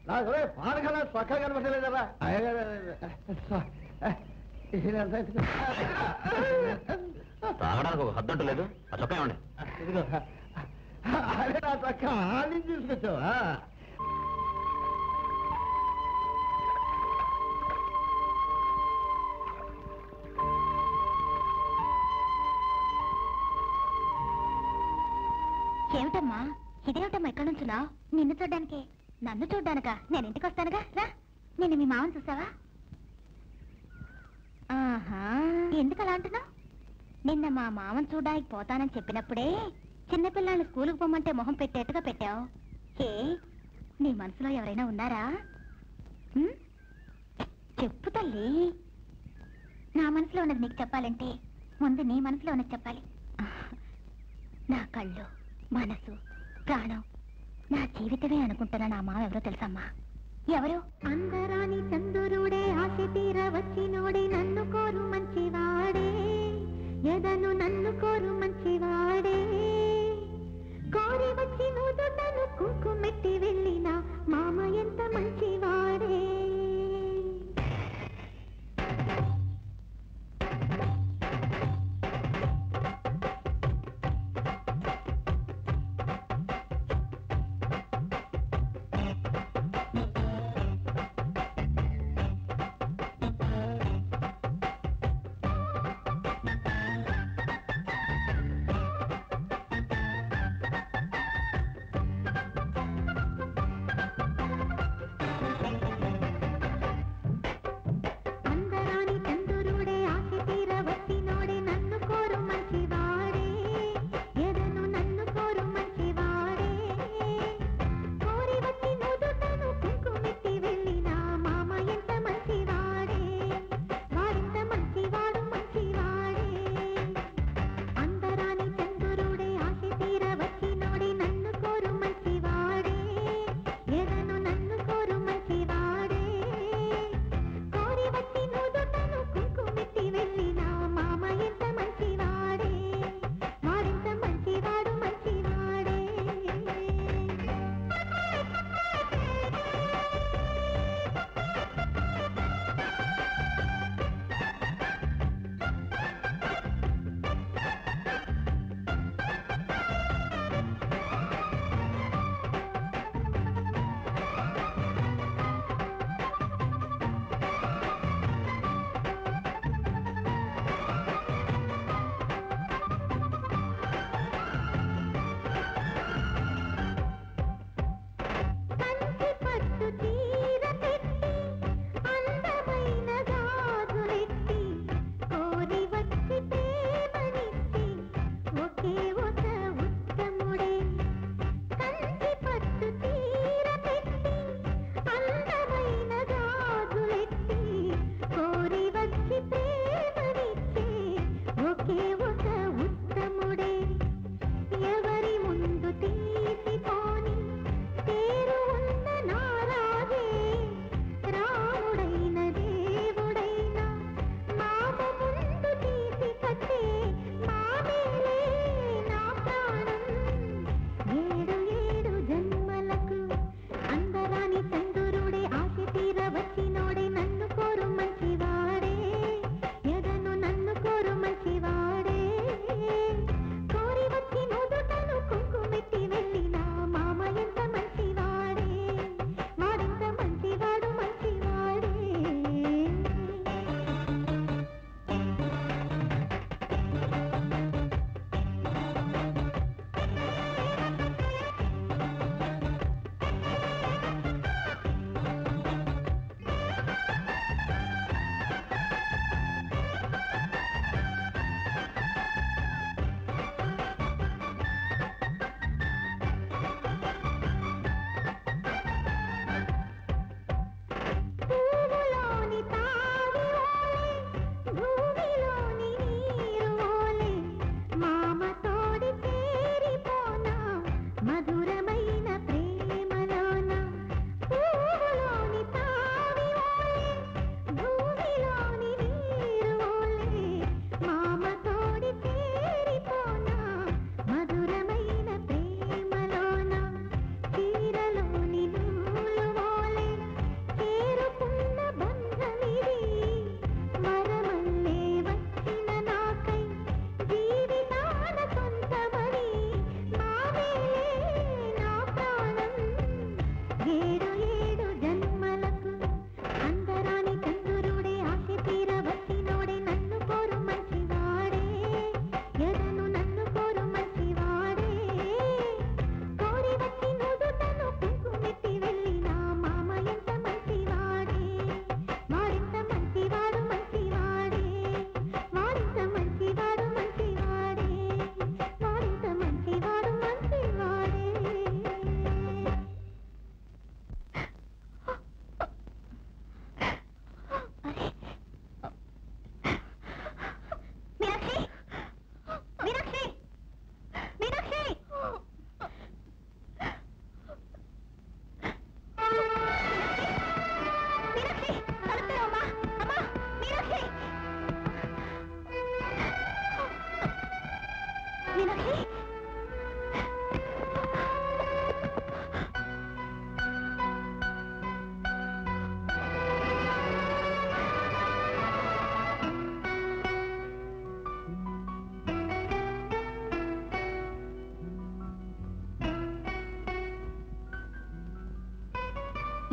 నాకు పానకన్నా సొక్క కనపడలేదరా. తాగడానికి ఒక హద్దంటు లేదు. ఆ చొక్కా ఇవ్వండి. ఇదిగో, అదే నా చొక్క ఆళ్ళని తీసుకొచ్చావా? ఏమిటమ్మా ఇదేమిటమ్మా ఎక్కడి నుంచున్నావు? నిన్ను చూడ్డానికి. నన్ను చూడ్డానికా? నేను ఇంటికి వస్తానుగా, రా. నిన్ను మీ మామని చూసావా? ఆహా, ఎందుకు అలా అంటున్నావు? నిన్న మా మామని చూడడానికి పోతానని చెప్పినప్పుడే చిన్నపిల్లల్ని స్కూలుకు పోమంటే మొహం పెట్టేట్టుగా పెట్టావు. ఏ, నీ మనసులో ఎవరైనా ఉన్నారా? చెప్పు తల్లి. నా మనసులో ఉన్నది నీకు చెప్పాలంటే ముందు నీ మనసులో ఉన్నది చెప్పాలి. నా కళ్ళు, మనసు, ప్రాణం, నా జీవితమే అనుకుంటున్నా నా మామ ఎవరో తెలుసమ్మా? ఎవరు? అందరాని చంద్రుడే ఆశ తీర వచ్చినోడే నన్ను కోరు మంచివాడే, ఎదను నన్ను కోరు మంచివాడే, కోరి వచ్చి నుదుటను కుంకుమెట్టి వెళ్ళిన మామ ఎంత మంచివాడే.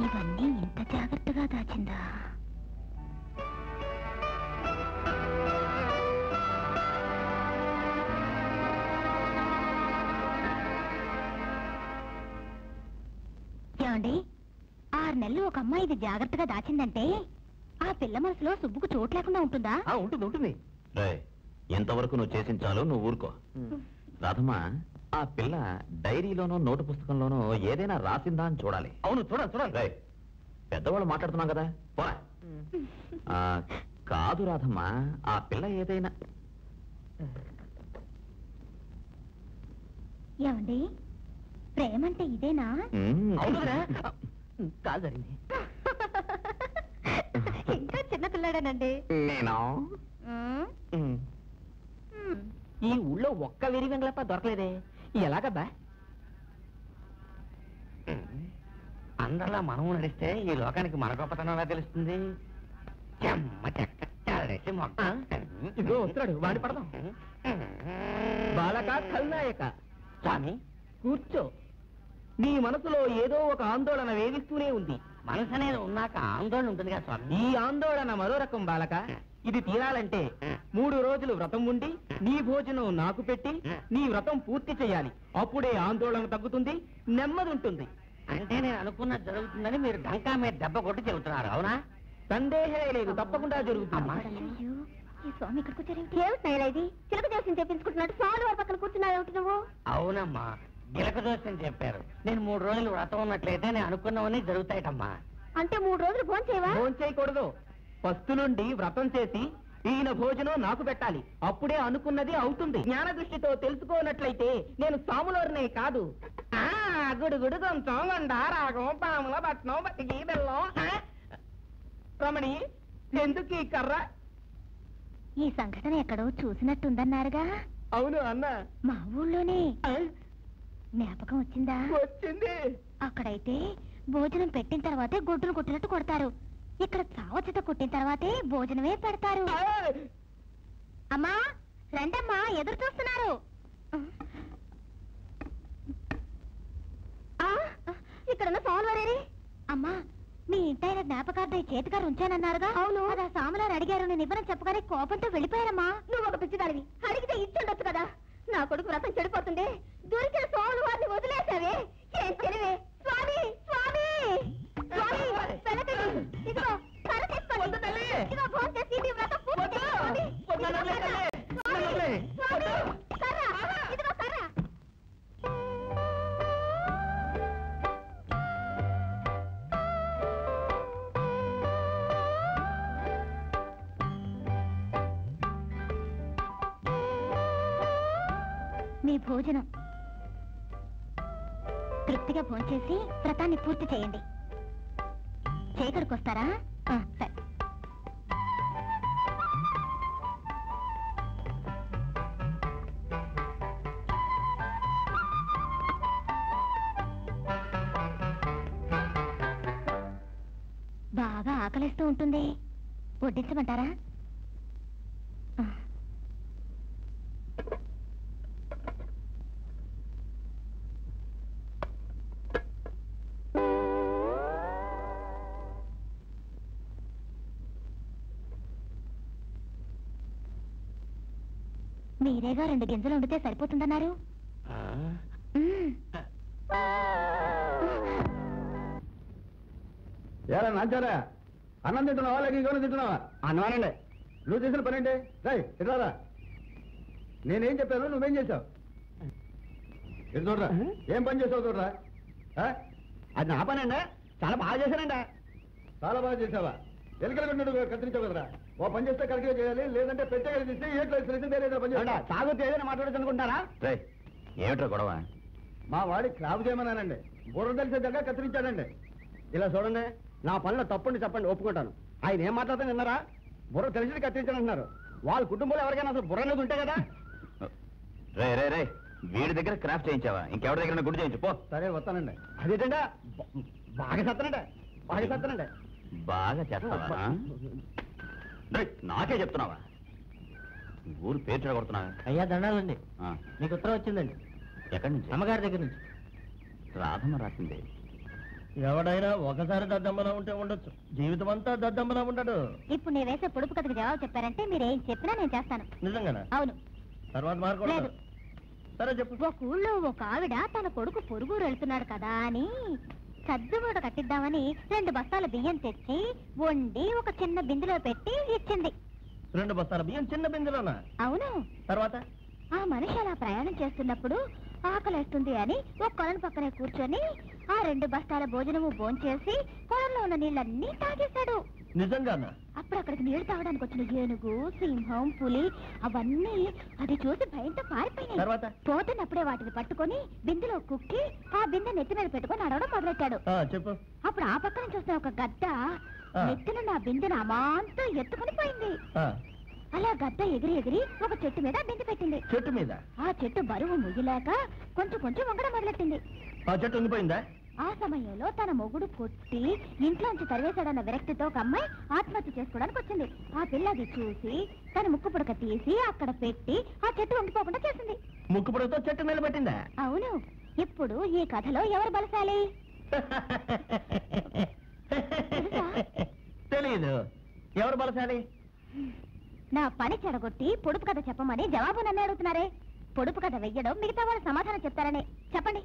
ఇవన్నీ ఇంత జాగ్రత్తగా దాచిందా? ఏమండి, 6 నెలలు ఒక అమ్మాయి ఇది జాగ్రత్తగా దాచిందంటే ఆ పిల్ల మనసులో సుబ్బుకు చోటు లేకుండా ఉంటుందా? ఉంటుంది ఉంటుంది. ఎంతవరకు నువ్వు చేసించాలో నువ్వు ఊరుకో. రాధమ్మా, ఆ పిల్ల డైరీలోనో నోటు పుస్తకంలోనో ఏదైనా రాసిందా అని చూడాలి. అవును, చూడాలి. పెద్దవాళ్ళు మాట్లాడుతున్నాం కదా, పోరా. కాదు రాధమ్మా, ఆ పిల్ల ఏదైనా ఏమండి, ప్రేమంటే ఇదేనా? అవునురా, కాదు జరిగింది. ఇంకా చిన్న పిల్లాడేనండి నేనా? ఈ ఊళ్ళో ఒక్క వెరి వెంగళప్ప దొరకలేదే, ఎలాగబ్బా? అందరిలా మనం నడిస్తే ఈ లోకానికి మన గొప్పతనం ఎలా తెలుస్తుంది? ఇదిగో వస్తున్నాడు, వాడి పడదాం. బాలక ఖల్నాయక, స్వామి కూర్చో. నీ మనసులో ఏదో ఒక ఆందోళన వేధిస్తూనే ఉంది. మనసు అనేది ఉన్నాక ఆందోళన ఉంటుంది కదా స్వామి. ఈ ఆందోళన మరో రకం బాలక. ఇది తీరాలంటే 3 రోజులు వ్రతం ఉండి నీ భోజనం నాకు పెట్టి నీ వ్రతం పూర్తి చేయాలి. అప్పుడే ఆందోళన తగ్గుతుంది, నెమ్మది ఉంటుంది. అంటే నేను అనుకున్నది జరుగుతుందని మీరు డంకా మీద దెబ్బ కొట్టి చెబుతున్నారు, అవునా? సందేహమే లేదు, తప్పకుండా జరుగుతుంది. అయ్యో, ఈ స్వామి ఇక్కడికి వచ్చారేమిటి? ఏమిటి ఇది? చిలక దోషం చెప్పించుకుంటున్నట్టు స్వామి వారి పక్కన కూర్చున్నావు నువ్వు? అవునమ్మా, గిలక దోషం చెప్పారు. నేను 3 రోజులు వ్రతం ఉన్నట్లయితే నేను అనుకున్నవన్నీ జరుగుతాయటమ్మా. అంటే 3 రోజులు భోంచేవా? భోజనం చేయకూడదు. ఫస్ట్ నుండి వ్రతం చేసి ఈయన భోజనం నాకు పెట్టాలి. అప్పుడే అనుకున్నది అవుతుంది. జ్ఞాన దృష్టితో తెలుసుకోనట్లయితే నేను సాములోనే కాదు. గుడుగుడు కొంచెం రాగం పాముల పట్నం బతికి బెల్లం. రమణి, ఎందుకు ఈ కర్ర? ఈ సంఘటన ఎక్కడో చూసినట్టుందన్నారుగా? అవును అన్నా. మా ఊళ్ళోనే. జ్ఞాపకం వచ్చిందా? వచ్చింది. అక్కడైతే భోజనం పెట్టిన తర్వాతే గొడ్డును కొట్టినట్టు కొడతారు. ఇక్కడ చావచిత కొట్టిన తర్వాతే భోజనమే పెడతారు. అమ్మా రండమ్మా, ఎదురు చూస్తున్నారు. ఇక్కడున్న సోమవారేరి. అమ్మా, మీ ఇంటైన జ్ఞాపకార్థం చేతిగారు ఉంచానన్నారుగా? అవును. అది ఆ సాములారు అడిగారు, నేను ఇవ్వనని చెప్పగానే కోపంతో వెళ్ళిపోయారమ్మా. నువ్వు ఒక పిచ్చిదానివి, అడిగితే ఇచ్చుండొచ్చు కదా. నా కొడుకు వ్రతం చెడిపోతుంది, దొరికిన సోములు వారిని వదిలేసావే. ఏం తెలివే? స్వామి స్వామి స్వామి, వెనకండి. ఇదిగో కర్ర తీసుకోండి. ఇదిగో భోజనం చేసి మీ వ్రతం పూర్తి చేసుకోండి. స్వామి, కర్ర, ఇదిగో కర్ర. మీ భోజనం తృప్తిగా భోంచేసి వ్రతాన్ని పూర్తి చేయండి. చేకడికి వస్తారా? సరే. బాగా ఆకలిస్తూ ఉంటుంది, వడ్డించమంటారా? మీరేగా 2 గింజలు వండితే సరిపోతుందన్నారు. ఎలా నాచారా? అన్నం తింటున్నావా లేక ఇంకోనే తింటున్నావా? అన్నవానండి. నువ్వు చేసిన పని ఏంటి? రై ఇట్లారా, నేనేం చెప్పాను, నువ్వేం చేశావు? ఇది చూడరా, ఏం పని చేసావు చూడరా. అది నా పనండి, చాలా బాగా చేశానండి. చాలా బాగా చేసావా? ఎలుకలు కొట్టినట్టు కత్తిరించావు కదరా. ఓ పని చేస్తే కరెక్ట్గా చేయాలి, లేదంటే పెట్టే తీస్తే ఏట్లో వేరే పని చేయాలి. తాగుతూ ఏదైనా మాట్లాడచ్చు అనుకుంటారా? ఏమిట్రా గొడవ? మా వాడి క్రాప్ చేయమన్నానండి, బుర్ర తెలిసే దగ్గర కత్తిరించాడండి. ఇలా చూడండి, నా పనుల తప్పండి చెప్పండి, ఒప్పుకుంటాను. ఆయన ఏం మాట్లాడుతాను విన్నారా? బుర్ర తెలిసి కత్తిరించానంటున్నారు. వాళ్ళ కుటుంబంలో ఎవరికైనా అసలు బుర్ర అనేది ఉంటే కదా. రే రే రే, వీడి దగ్గర క్రాఫ్ట్ చేయించావా? ఇంకెవరి దగ్గర గుడి చేయించు పో. సరే వస్తానండి. అదేంటంటే బాగా సత్తనండి, బాగా సత్తనండి. బాగా చేస్తావా? నాకే చెప్తున్నావా? ఊరు పేరు చెడగొడుతున్నావా? అయ్యా దండాలండి, మీకు ఉత్తరం వచ్చిందండి. ఎక్కడి నుంచి? అమ్మగారి దగ్గర నుంచి. రాధమ్మ రాసింది. ఎవడైనా ఒకసారి దద్దమ్మలా ఉంటే ఉండొచ్చు, జీవితం అంతా దద్దమ్మలా ఉండడు. ఇప్పుడు నేను వేసే పొడుపు కథకు జవాబు చెప్పారంటే మీరు ఏం చెప్పినా నేను చేస్తాను. నిజంగానా? అవును. తర్వాత మార్కోలేదు. సరే చెప్పు. ఒక ఊళ్ళో ఒక ఆవిడ తన కొడుకు పొరుగురు వెళ్తున్నాడు కదా అని సద్దుమూట కట్టిద్దామని 2 బస్తాల బియ్యం తెచ్చి వండి ఒక చిన్న బిందులో పెట్టి ఇచ్చింది. 2 బస్తాల బియ్యం చిన్న బిందులోనా? అవును. తర్వాత ఆ మనిషి అలా ప్రయాణం చేస్తున్నప్పుడు ఆకలేస్తుంది అని ఒక కొలను పక్కనే కూర్చొని ఆ 2 బస్తాల భోజనము భోంచేసి కొలంలో ఉన్న నీళ్ళన్నీ తాగేశాడు. నిజంగానా? అప్పుడు అక్కడికి నీళ్లు తాగడానికి వచ్చిన ఏనుగు, సింహం, పులి అవన్నీ అది చూసి భయంతో పారిపోయినాయి. తర్వాత పోతున్నప్పుడే వాటిని పట్టుకొని బిందెలో కుక్కి ఆ బిందె నెత్తి మీద పెట్టుకొని నడవడం మొదలెట్టాడు. చెప్పు. అప్పుడు ఆ పక్కన చూస్తే ఒక గద్ద నెత్తిన నా బిందెను అమాంతం ఎత్తుకుని పోయింది. అలా గద్ద ఎగిరి ఎగిరి ఒక చెట్టు మీద బిందె పెట్టింది. చెట్టు మీద? ఆ చెట్టు బరువు ముగిలేక కొంచెం కొంచెం వంగడం మొదలెట్టింది. ఆ చెట్టు ఉండిపోయిందా? ఆ సమయంలో తన మొగుడు కొట్టి ఇంట్లోంచి తరివేశాడన్న విరక్తితో ఒక అమ్మాయి ఆత్మహత్య చేసుకోవడానికి వచ్చింది. ఆ పిల్ల అది చూసి తన ముక్కు పుడక తీసి అక్కడ పెట్టి ఆ చెట్టు ఉండిపోకుండా చేసింది. ముక్కు పుడకతో చెట్టు నిలబెట్టిందా? అవును. ఇప్పుడు ఈ కథలో ఎవరు బలశాలి? తెలీదు. ఎవరు బలశాలి? నా పని చెడగొట్టి పొడుపు కథ చెప్పమని జవాబు నన్ను అడుగుతున్నారే. పొడుపు కథ వెయ్యడం మిగతా వాళ్ళు సమాధానం చెప్తారని చెప్పండి.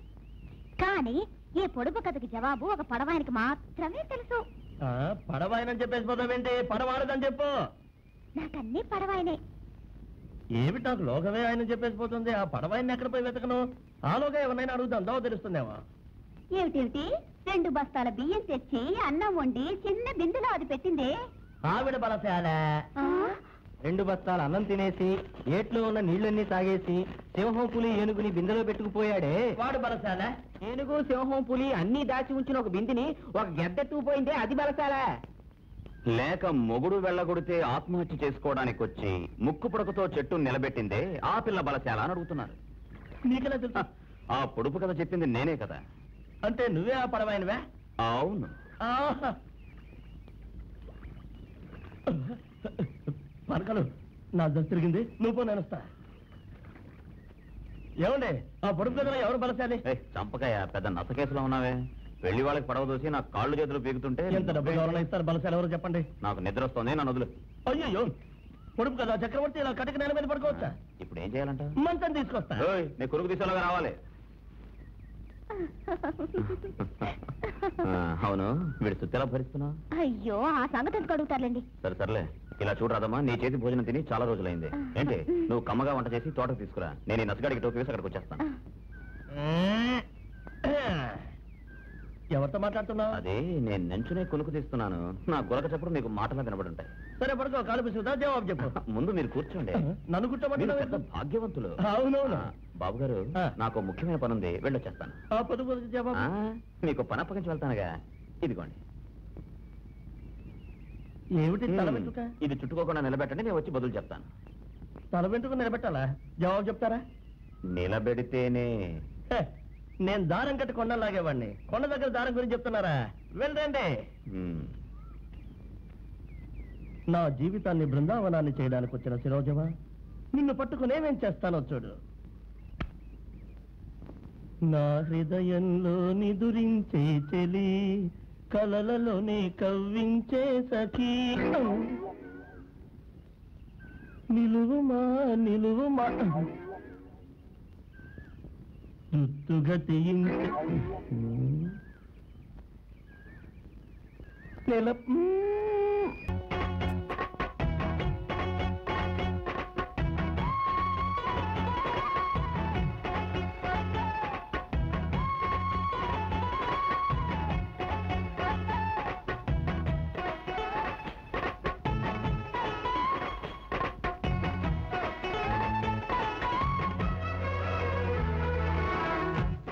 కానీ ఈ పొడుపు కథకి జవాబు ఒక పడవాయనికి మాత్రమే తెలుసు. పడవాయనని చెప్పేసి పోతావేంటి? పడవాడదని చెప్పు. నాకన్నీ పడవాయనే. ఏమిటి నాకు లోకమే ఆయన చెప్పేసి పోతుంది? ఆ పడవాయిని ఎక్కడ పోయి వెతకను? ఆలోగా ఎవరైనా అడుగుతాం, దో తెలుస్తుందేమో. ఏమిటి 2 బస్తాల బియ్యం తెచ్చి అన్నం వండి చిన్న బిందులో అది పెట్టింది ఆవిడ బలశాల. 2 బస్తాల అన్నం తినేసి ఏట్లో ఉన్న నీళ్ళన్నీ తాగేసి సింహం, పులి, ఏనుగుని బిందెలో పెట్టుకుపోయాడే వాడు బలశాల. ఏనుగు, సింహం, పులి అన్ని దాచి ఉంచిన ఒక బిందిని ఒక గెద్దెట్టుకుపోయిందే అది బలశాల. లేక మొగుడు వెళ్ళగొడితే ఆత్మహత్య చేసుకోవడానికి వచ్చి ముక్కు పుడకతో చెట్టు నిలబెట్టిందే ఆ పిల్ల బలశాల అని అడుగుతున్నారు. నీకెలా తెలుసు? ఆ పొడుపు కథ చెప్పింది నేనే కదా. అంటే నువ్వే ఆ పడవాయినవే? అవును. పరకలు నా దశ తిరిగింది. నువ్వు పో, నేను వస్తా. ఏమండి ఆ పొడుపు కథలో ఎవరు బలశాలి? చంపకాయ పెద్ద నస కేసులో ఉన్నావే. పెళ్లి వాళ్ళకి పడవ దోసి నా కాళ్ళు చేతులు పీకుతుంటే ఎంత డబ్బు ఎవరైనా ఇస్తారు? బలశాలి ఎవరు చెప్పండి. నాకు నిద్ర వస్తుంది, నన్ను వదులు. అయ్యో పొడుపు కదా చక్రవర్తి ఇలా కటిక నేల మీద పడుకోవచ్చా? ఇప్పుడు ఏం చేయాలంట? మంచం తీసుకొస్తా. నీ కొడుకు దిశలోగా రావాలి. అవును, వీడు సుత్తి ఎలా భరిస్తున్నావు? అయ్యో ఆ సంగతి ఎందుకు అడుగుతారులేండి. సరే సర్లే, ఇలా చూడరాదమ్మా. నీ చేతి భోజనం తిని చాలా రోజులైంది. ఏంటి నువ్వు కమ్మగా వంట చేసి తోటకు తీసుకురా. నేను ఈ నసగాడికి టోపీ వేసి అక్కడికి వచ్చేస్తాను. ఎవరితో మాట్లాడుతున్నావు? అదే నేను నెంచునే కొనుక్కు తీస్తున్నాను. నా గురక చప్పుడు మీకు మాటలా వినబడుంటాయి. సరే పడుకో, కాలు పిసుకుతా. జవాబు చెప్పు. ముందు మీరు కూర్చోండి. నన్ను కూర్చోబెట్టిన పెద్ద భాగ్యవంతులు. అవునవును. బాబు గారు, నాకు ముఖ్యమైన పని ఉంది, వెళ్ళొచ్చేస్తాను. పొదుపు జవాబు. మీకు పని అప్పగించి వెళ్తానుగా. ఇదిగోండి. ఏమిటి తల వెంట్రుక? ఇది చుట్టుకోకుండా నిలబెట్టండి, నేను వచ్చి బదులు చెప్తాను. తల వెంట్రుక నిలబెట్టాలా? జవాబు చెప్తారా? నిలబెడితేనే. నేను దారం కట్టి కొండలు లాగేవాడిని. కొండ దగ్గర దారం గురించి చెప్తున్నారా? వెళ్ళండి. నా జీవితాన్ని బృందావనాన్ని చేయడానికి వచ్చిన శిరోజమా, నిన్ను పట్టుకునేమేం చేస్తానో చూడు. నా హృదయంలో నిదురించే చెలి, కలలలోనే కవ్వించే సఖీ, నిలువుమా నిలువుమా దుత్తుగతి నెల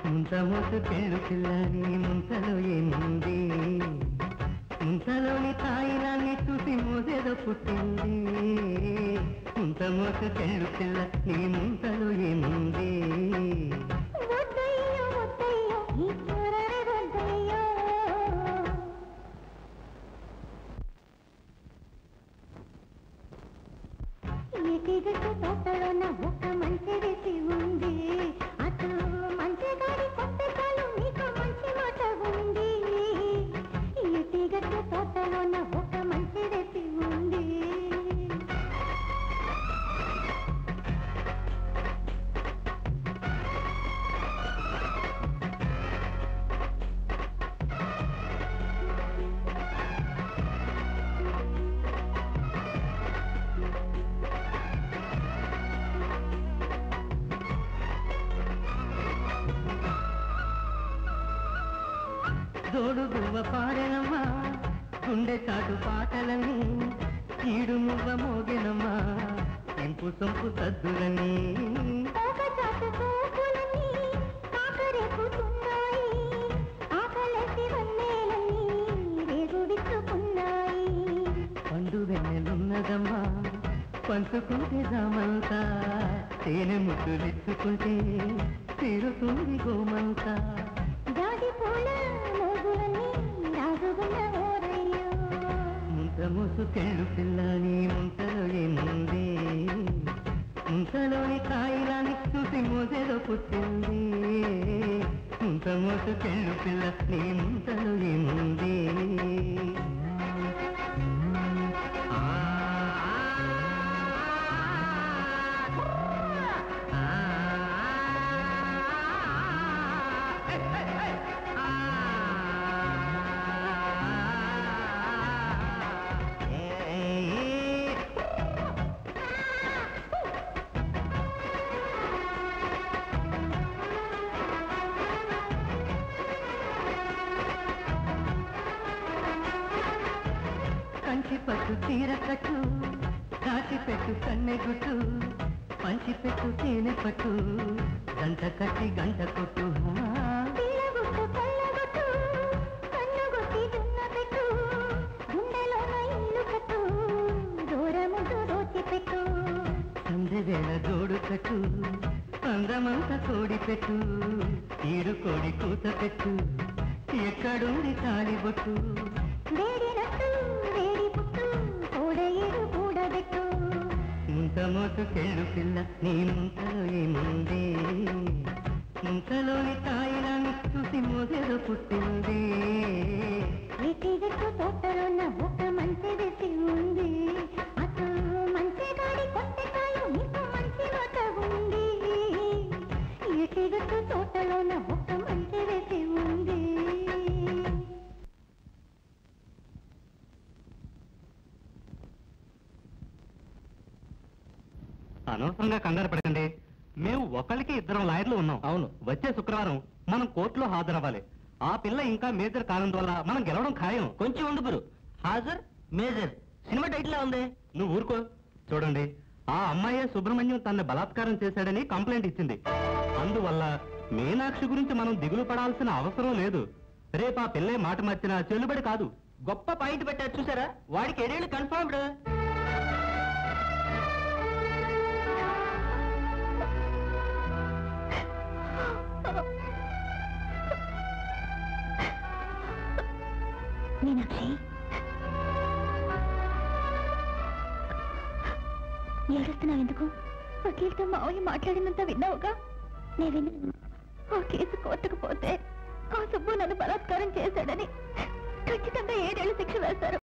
ముంతమోసుకెళ్ళు పిల్లని ముంతలో ఏముంది, ముంతలోని తాయిలాన్ని చూసి మోసేదో పుట్టింది. ముంతమోసుకెళ్ళు పిల్ల నీ ముంతలో ఏముంది. తోటలోన ఒక మంచి రీతి ఉంది, అటు మంచి గాడి కొత్త కాలు నీకు మంచి మాట ఉంది. జోడు గువ్వ పాడెనమ్మా గుండె చాటు పాటలని ఈడు మువ్వ మోగెనమ్మా ఇంపు సొంపు సద్దులని పండు వెన్నెలున్నదమ్మా పంచుకుంటే జామంతా తేనె ముద్దులిచ్చుకుంటే తీరుతుంది గోమంతా ముంత మోసుకెళ్ళు పిల్లని ముంతలో ఏముంది ముంతలోని కాయిలాన్ని చూసి మోసేదో పుట్టింది ముంత మోసుకెళ్ళు పిల్ల నీ ముంతలో ఏముంది కంచిపట్టు చీర కట్టు కాచిపెట్టు కన్నెగుట్టు పంచిపెట్టు తేనె పట్టు గంట కట్టి గంట కొట్టు సంధ్యవేళ జోడు కట్టు అందమంత కోడి పెట్టు ఈడు కోడి కూత పెట్టు ఎక్కడుంది తాళిబొట్టు ముంత మోసుకెళ్ళు పిల్ల నీ ముంతలో ఏముంది ముంతలోని తాయిలాన్ని చూసి మోసేదో పుట్టింది తోటలోన్న ఒక మంచి వెసి ఉంది అటు మంచి గాడి కొట్టకాయలు నీకు మంచి మాట ఉంది ఎటిగట్టు తోటలోన్న ఒక మంచి వెసి ఉంది అనవసరంగా కంగారు పడకండి. మేము ఒకరికి ఇద్దరం లాయర్లు ఉన్నాం. అవును. వచ్చే శుక్రవారం మనం కోర్టులో హాజరవ్వాలి. ఆ పిల్ల ఇంకా మేజర్ కానందువల్ల మనం గెలవడం ఖాయం. కొంచెం ఉండు గురు. హాజర్ మేజర్ సినిమా టైటిల్ ఉంది. నువ్వు ఊరుకో. చూడండి, ఆ అమ్మాయే సుబ్రహ్మణ్యం తన బలాత్కారం చేశాడని కంప్లైంట్ ఇచ్చింది. అందువల్ల మీనాక్షి గురించి మనం దిగులు పడాల్సిన అవసరం లేదు. రేపు ఆ పిల్లే మాట మార్చిన చెల్లుబడి కాదు. గొప్ప పాయింట్ పెట్టారు చూసారా, వాడికి 7 ఏళ్ళు కన్ఫర్మ్డ్. మీనాక్షి, ఏడుస్తున్నావు ఎందుకు? వకీల్తో మావయ్య మాట్లాడినంత విన్నావుగా? నేను విన్నాను. ఆ కేసు కోర్టుకు పోతే ఆ సుబ్బు నన్ను బలాత్కారం చేశాడని ఖచ్చితంగా 7 ఏళ్ళు శిక్ష వేశారు.